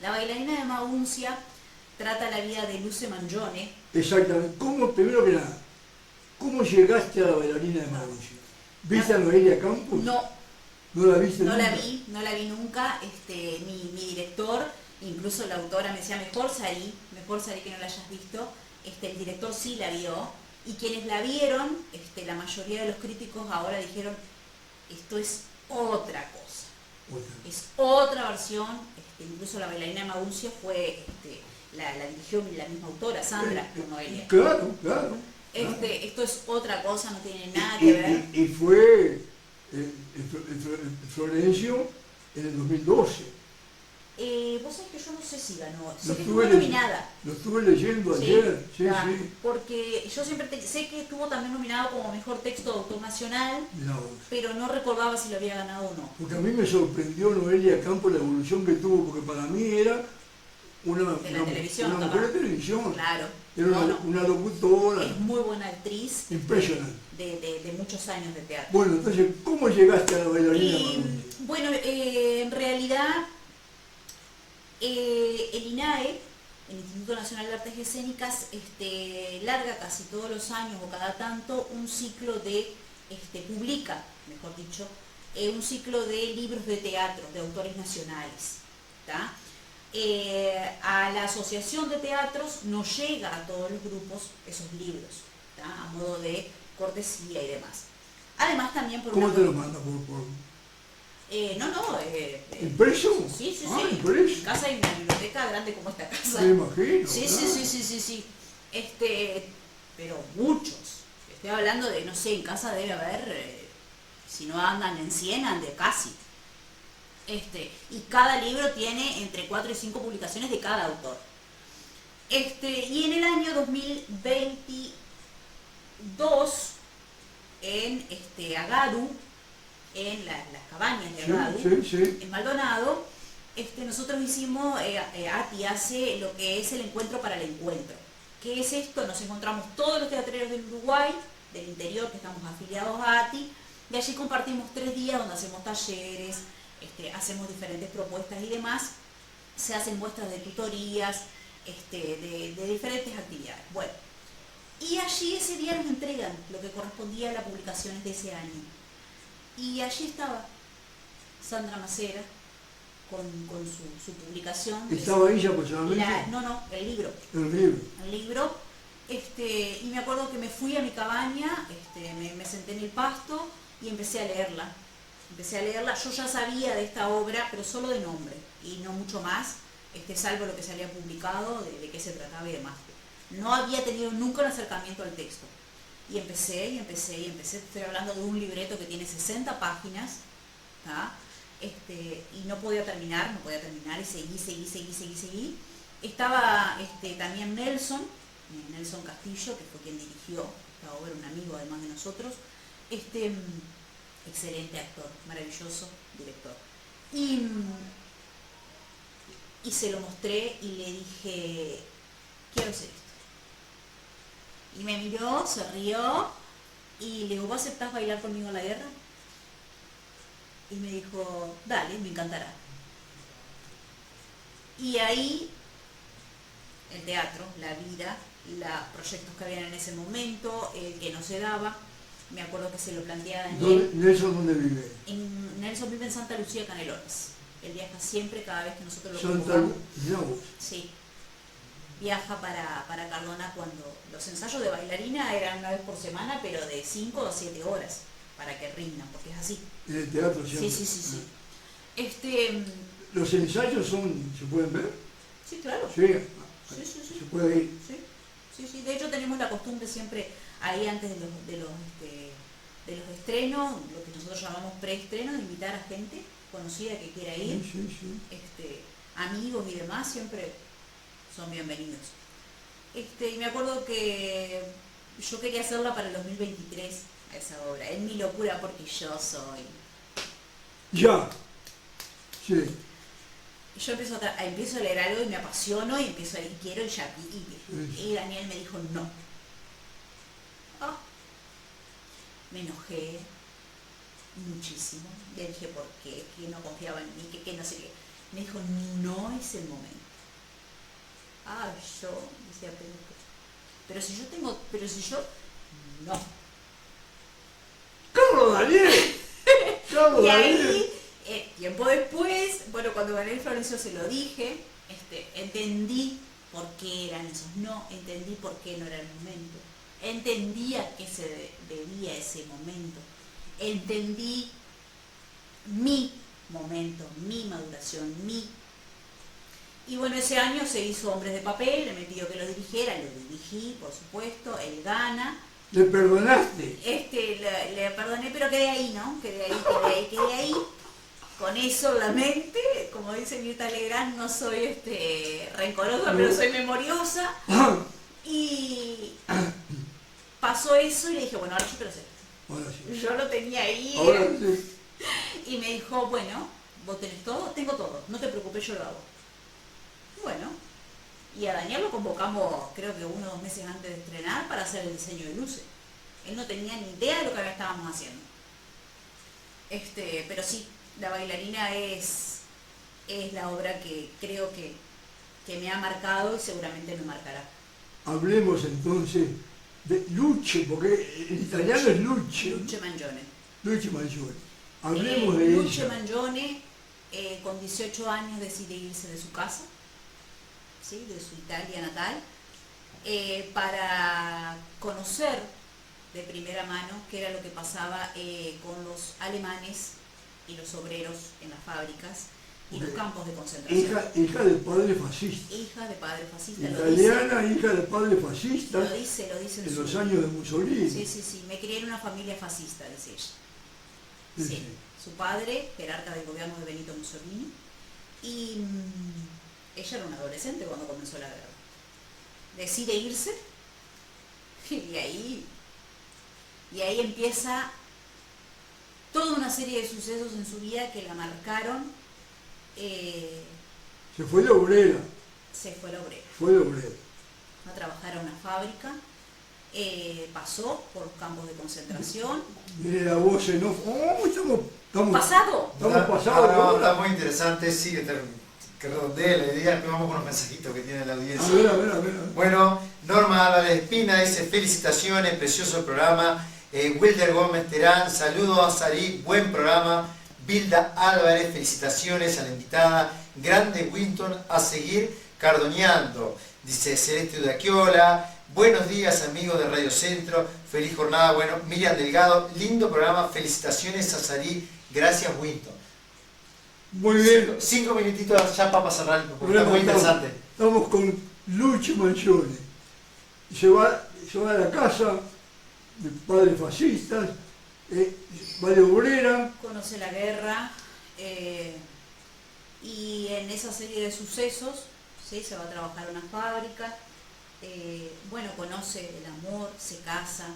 La bailarina de Maguncia trata la vida de Luce Mangione. Exactamente. Primero que nada, ¿cómo llegaste a la bailarina de Maguncia? ¿Viste a Noelia Campos? No, ¿No la viste no nunca? no la vi nunca. Mi director, incluso la autora me decía, mejor salí que no la hayas visto. El director sí la vio, y quienes la vieron, la mayoría de los críticos ahora dijeron, esto es otra cosa, es otra versión. Incluso la bailarina de Maguncia fue, la dirigió la misma autora, Sandra, con Noelia. Claro, claro. Esto es otra cosa, no tiene nada que ver. Y fue Florencio en el 2012. Vos sabés que yo no sé si ganó, sé Lo que estuve estuvo nominada. Lo estuve leyendo ayer, sí, Claro, sí. porque yo siempre sé que estuvo también nominado como mejor texto de autor nacional, Mirá vos. pero no recordaba si lo había ganado o no. Porque a mí me sorprendió Noelia Campos la evolución que tuvo, porque para mí era De la televisión, una mujer de televisión. Claro. Era No. una locutora. Es muy buena actriz. Impresionante. De muchos años de teatro. Bueno, entonces, ¿cómo llegaste a la bailarina? Bueno, en realidad, el INAE, el Instituto Nacional de Artes Escénicas, larga casi todos los años o cada tanto un ciclo publica, mejor dicho, un ciclo de libros de teatro de autores nacionales. ¿Tá? A la Asociación de Teatros no llega a todos los grupos esos libros, ¿tá? A modo de cortesía y demás. Además también por ¿Cómo una... te lo manda? ¿Impreso? Sí. Impreso. En casa hay una biblioteca grande como esta casa. Me imagino. Sí. Pero muchos. Estoy hablando de, no sé, en casa debe haber, si no andan en 100, andan casi. Y cada libro tiene entre 4 y 5 publicaciones de cada autor. Y en el año 2022, en Agaru, en las cabañas de Agaru, Sí. en Maldonado, nosotros hicimos, ATI hace lo que es el encuentro para el encuentro. ¿Qué es esto? Nos encontramos todos los teatreros del Uruguay, del interior, que estamos afiliados a ATI, y allí compartimos 3 días donde hacemos talleres, hacemos diferentes propuestas y demás, se hacen muestras de tutorías, de diferentes actividades. Bueno, y allí ese día nos entregan lo que correspondía a las publicaciones de ese año. Y allí estaba Sandra Macera con su publicación. ¿Estaba ella personalmente? No, el libro. El libro. El libro. Y me acuerdo que me fui a mi cabaña, me senté en el pasto y empecé a leerla. Yo ya sabía de esta obra, pero solo de nombre, y no mucho más, salvo lo que se había publicado, de qué se trataba y demás. No había tenido nunca un acercamiento al texto. Y empecé. Estoy hablando de un libreto que tiene 60 páginas, ¿tá? Y no podía terminar, y seguí. Estaba también Nelson Castillo, que fue quien dirigió esta obra, un amigo además de nosotros. Excelente actor, maravilloso director. Y se lo mostré y le dije, quiero hacer esto. Y me miró, se rió y le digo, ¿vos aceptás bailar conmigo en la guerra? Y me dijo, dale, me encantará. Y ahí el teatro, la vida, los proyectos que habían en ese momento, el que no se daba. Me acuerdo que se lo plantea Daniel. ¿Nelson dónde vive? Nelson vive en Santa Lucía, Canelones. Él viaja siempre, cada vez que nosotros lo Santa convocamos. Lucía. Sí. Viaja para Cardona cuando los ensayos de bailarina eran una vez por semana, pero de 5 o 7 horas, para que rindan, porque es así. En el teatro siempre. Sí. ¿Los ensayos se pueden ver? Sí, claro. Sí. Sí. Se puede ir. Sí. De hecho tenemos la costumbre siempre, ahí antes de los estrenos, lo que nosotros llamamos preestreno, de invitar a gente conocida que quiera ir. Sí. Amigos y demás, siempre son bienvenidos. Y me acuerdo que yo quería hacerla para el 2023, a esa obra. Es mi locura porque yo soy Ya. Sí. Yo empiezo a leer algo y me apasiono y empiezo a leer, quiero y ya. Y Daniel me dijo no. Ah, me enojé muchísimo. Le dije por qué, que no confiaba en mí, que no sé qué. Me dijo, no es el momento. Ah, yo decía, pero si yo, no. ¡Carlos Daniel! ¡Carlos Y Daniel! ahí, tiempo después, bueno, cuando gané el Florencio se lo dije, entendí por qué eran esos no, entendí por qué no era el momento, entendí a qué se debía ese momento, entendí mi momento, mi maduración, Y bueno, ese año se hizo Hombres de Papel, le me pidió que lo dirigiera, lo dirigí, por supuesto, él gana. ¿Le perdonaste? Le perdoné, pero quedé ahí, ¿no? Quedé ahí. Con eso en la mente, como dice Mirta Legrand, no soy rencorosa, pero soy memoriosa. Y pasó eso y le dije, bueno, ahora yo quiero hacer esto. Ahora sí. Yo lo tenía ahí. Ahora sí. Y me dijo, bueno, vos tenés todo, tengo todo, no te preocupes, yo lo hago. Bueno, y a Daniel lo convocamos, creo que 1 o 2 meses antes de estrenar, para hacer el diseño de luces. Él no tenía ni idea de lo que estábamos haciendo. Pero sí, La bailarina es la obra que creo que me ha marcado y seguramente me marcará. Hablemos entonces de Luce, porque en italiano es Luce. Luce Mangione. Luce Mangione. Hablemos de Luce ella. Mangione, con 18 años decide irse de su casa, ¿sí? De su Italia natal, para conocer de primera mano qué era lo que pasaba con los alemanes y los obreros en las fábricas y los campos de concentración. Hija de padre fascista. Hija de padre fascista. Italiana, hija de padre fascista. Lo dice en los años de Mussolini. Sí. Me crié en una familia fascista, dice ella. Sí. Su padre, jerarca del gobierno de Benito Mussolini, y ella era una adolescente cuando comenzó la guerra. Decide irse y ahí empieza toda una serie de sucesos en su vida que la marcaron. Se fue de obrera. Se fue la obrera. Fue de obrera. A trabajar a una fábrica. Pasó por los campos de concentración. Mire la voz en off. Estamos ¿Pasado? Estamos pasados. No, está muy interesante, sí, que redondee la idea, que vamos con los mensajitos que tiene la audiencia. A ver. Bueno, Norma Álvarez Espina dice, felicitaciones, precioso el programa. Wilder Gómez Terán, saludos a Sarí, buen programa. Vilda Álvarez, felicitaciones a la invitada. Grande Winton, a seguir cardoneando. Dice Celeste Udaquiola, buenos días amigos de Radio Centro, feliz jornada. Bueno, Miriam Delgado, lindo programa, felicitaciones a Sarí, gracias Winton. Muy bien. 5 minutitos ya para cerrar, porque está muy interesante. Estamos con Luce Mangione. Se va a la casa de padres fascistas, va de obrera. Conoce la guerra y en esa serie de sucesos, ¿sí? Se va a trabajar en una fábrica, conoce el amor, se casa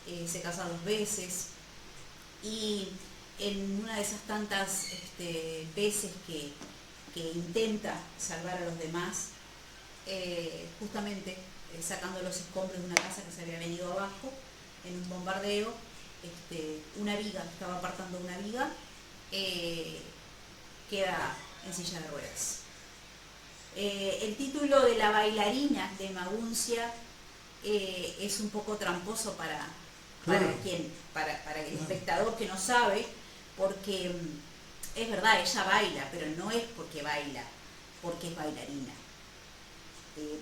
2 veces y en una de esas tantas veces que intenta salvar a los demás, justamente sacando los escombros de una casa que se había venido abajo en un bombardeo, una viga, estaba apartando una viga, queda en silla de ruedas. El título de La bailarina de Maguncia es un poco tramposo para el espectador que no sabe, porque es verdad, ella baila, pero no es porque baila, porque es bailarina.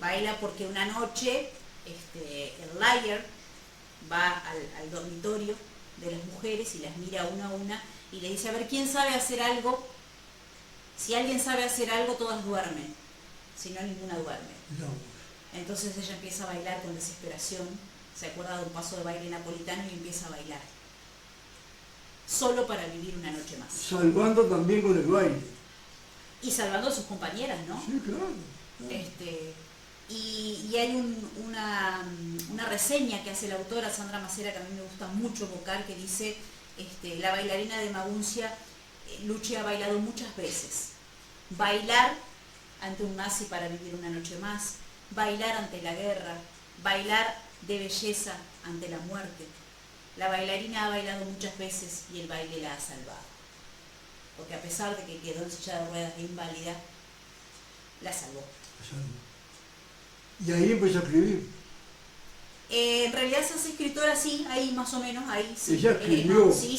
Baila porque una noche el Layer va al dormitorio de las mujeres y las mira una a una y le dice, a ver, ¿quién sabe hacer algo? Si alguien sabe hacer algo, todas duermen, si no, ninguna duerme. No. Entonces ella empieza a bailar con desesperación, se acuerda de un paso de baile napolitano y empieza a bailar, solo para vivir una noche más. Salvando también con el baile. Y salvando a sus compañeras, ¿no? Sí, claro. Y hay una reseña que hace la autora Sandra Macera, que a mí me gusta mucho evocar, que dice, la bailarina de Maguncia Luchi ha bailado muchas veces. Bailar ante un nazi para vivir una noche más, bailar ante la guerra, bailar de belleza ante la muerte. La bailarina ha bailado muchas veces y el baile la ha salvado. Porque a pesar de que quedó en silla de ruedas de inválida, la salvó. Y ahí empezó a escribir. En realidad se hace escritora, sí, ahí más o menos, ahí sí. Ella escribió. Sí,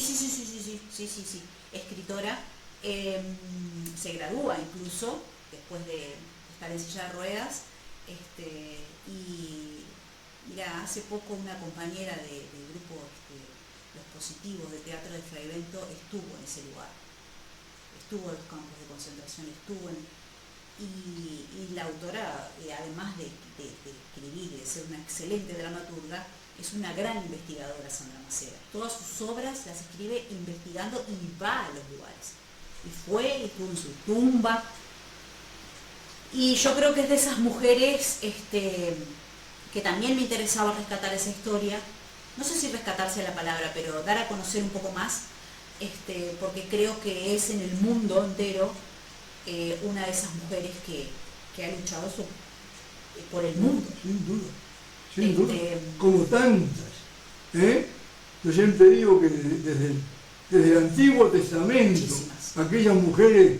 escritora. Se gradúa incluso, después de estar en silla de ruedas. Y mira, hace poco una compañera del grupo Los Positivos de Teatro de Fragmento estuvo en ese lugar. Estuvo en los campos de concentración, y la autora, además de escribir y de ser una excelente dramaturga, es una gran investigadora, Sandra Macera. Todas sus obras las escribe investigando y va a los lugares. Y fue, y estuvo en su tumba. Y yo creo que es de esas mujeres que también me interesaba rescatar esa historia. No sé si rescatarse la palabra, pero dar a conocer un poco más, porque creo que es en el mundo entero una de esas mujeres que ha luchado por el mundo. Sin duda, como tantas. Yo siempre digo que desde el Antiguo Testamento, Muchísimas. aquellas mujeres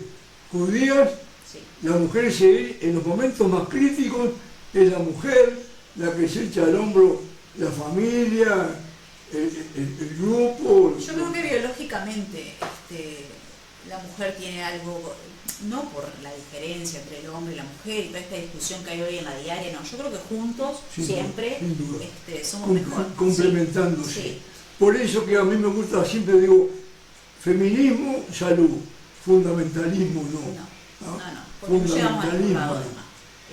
judías, Sí. las mujeres en los momentos más críticos es la mujer la que se echa al hombro la familia, el grupo. Yo creo que biológicamente la mujer tiene algo, no por la diferencia entre el hombre y la mujer y toda esta discusión que hay hoy en la diaria, no, yo creo que juntos siempre sin duda. Somos mejor. Complementándose. Sí. Por eso que a mí me gusta, siempre digo, feminismo, salud, fundamentalismo no. No, porque no llegamos a ningún lado Fundamentalismo. además.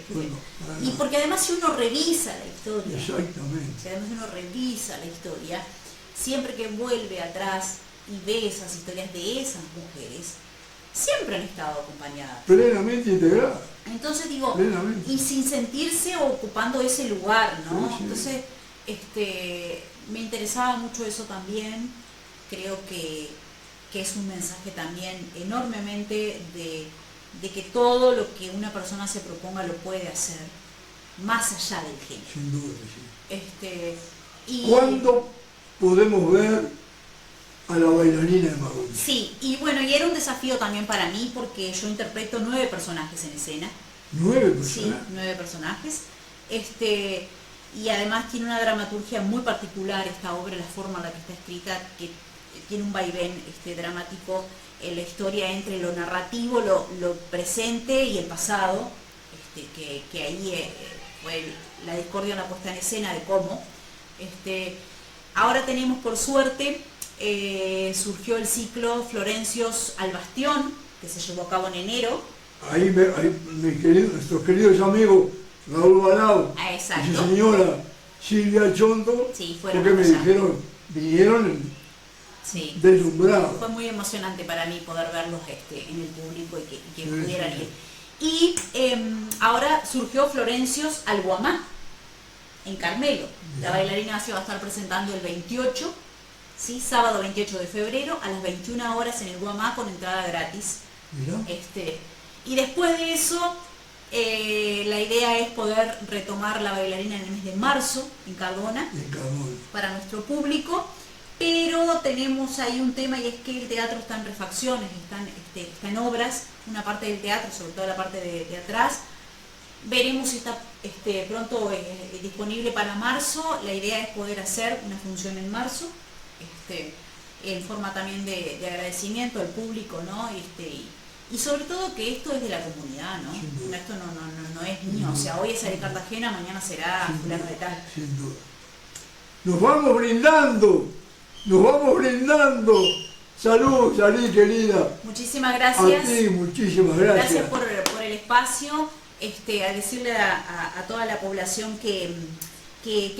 Bueno, Y porque además si uno revisa la historia, exactamente. si además uno revisa la historia, siempre que vuelve atrás y ve esas historias de esas mujeres, siempre han estado acompañadas. Plenamente integrada. Entonces digo, Plenamente. y sin sentirse ocupando ese lugar, ¿no? Sí, sí. Entonces, me interesaba mucho eso también. Creo que es un mensaje también enormemente de que todo lo que una persona se proponga lo puede hacer, más allá del género. Sin duda que sí. Y ¿Cuándo podemos ver a la bailarina de Madonna? sí, y bueno, y era un desafío también para mí porque yo interpreto 9 personajes en escena. 9 Sí, personas. 9 personajes. Y además tiene una dramaturgia muy particular esta obra, la forma en la que está escrita, que tiene un vaivén dramático en la historia entre lo narrativo, lo presente y el pasado, que ahí fue la discordia en la puesta en escena de cómo. Ahora tenemos, por suerte, surgió el ciclo Florencios al Bastión, que se llevó a cabo en enero. Ahí nuestros queridos amigos Raúl Balao y Exacto. su señora Silvia Chondo, Sí, fueron porque me allá. dijeron, vinieron Sí. deslumbrados. Fue muy emocionante para mí poder verlos en el público y que Sí, pudieran sí. ir. Y ahora surgió Florencios al Guamá, en Carmelo. La bailarina se va a estar presentando el 28, ¿sí? Sábado 28 de febrero, a las 21 horas en el Guamá con entrada gratis. Mirá. Y después de eso, la idea es poder retomar la bailarina en el mes de marzo, en Cardona, En Carmona. para nuestro público, pero tenemos ahí un tema, y es que el teatro está en refacciones, está en obras, una parte del teatro, sobre todo la parte de atrás. Veremos si está pronto disponible para marzo. La idea es poder hacer una función en marzo, en forma también de agradecimiento al público, ¿no? Y sobre todo que esto es de la comunidad, ¿no? Sin duda. Esto no es mío, o sea, hoy es de Cartagena, mañana será Sin fulano duda, de tal. sin duda. Nos vamos brindando, nos vamos brindando. Salud, salud, querida. Muchísimas A gracias. ti, muchísimas gracias. Gracias por el espacio. A decirle a toda la población que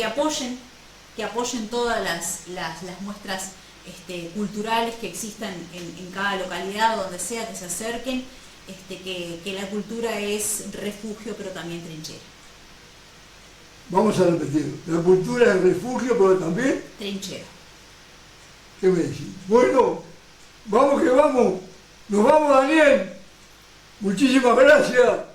apoyen todas las muestras culturales que existan en cada localidad, donde sea, que se acerquen, que la cultura es refugio pero también trinchera. Vamos a repetir. La cultura es refugio, pero también, Trinchera. ¿qué me decís? Bueno, vamos que vamos. Nos vamos, Daniel. Muchísimas gracias.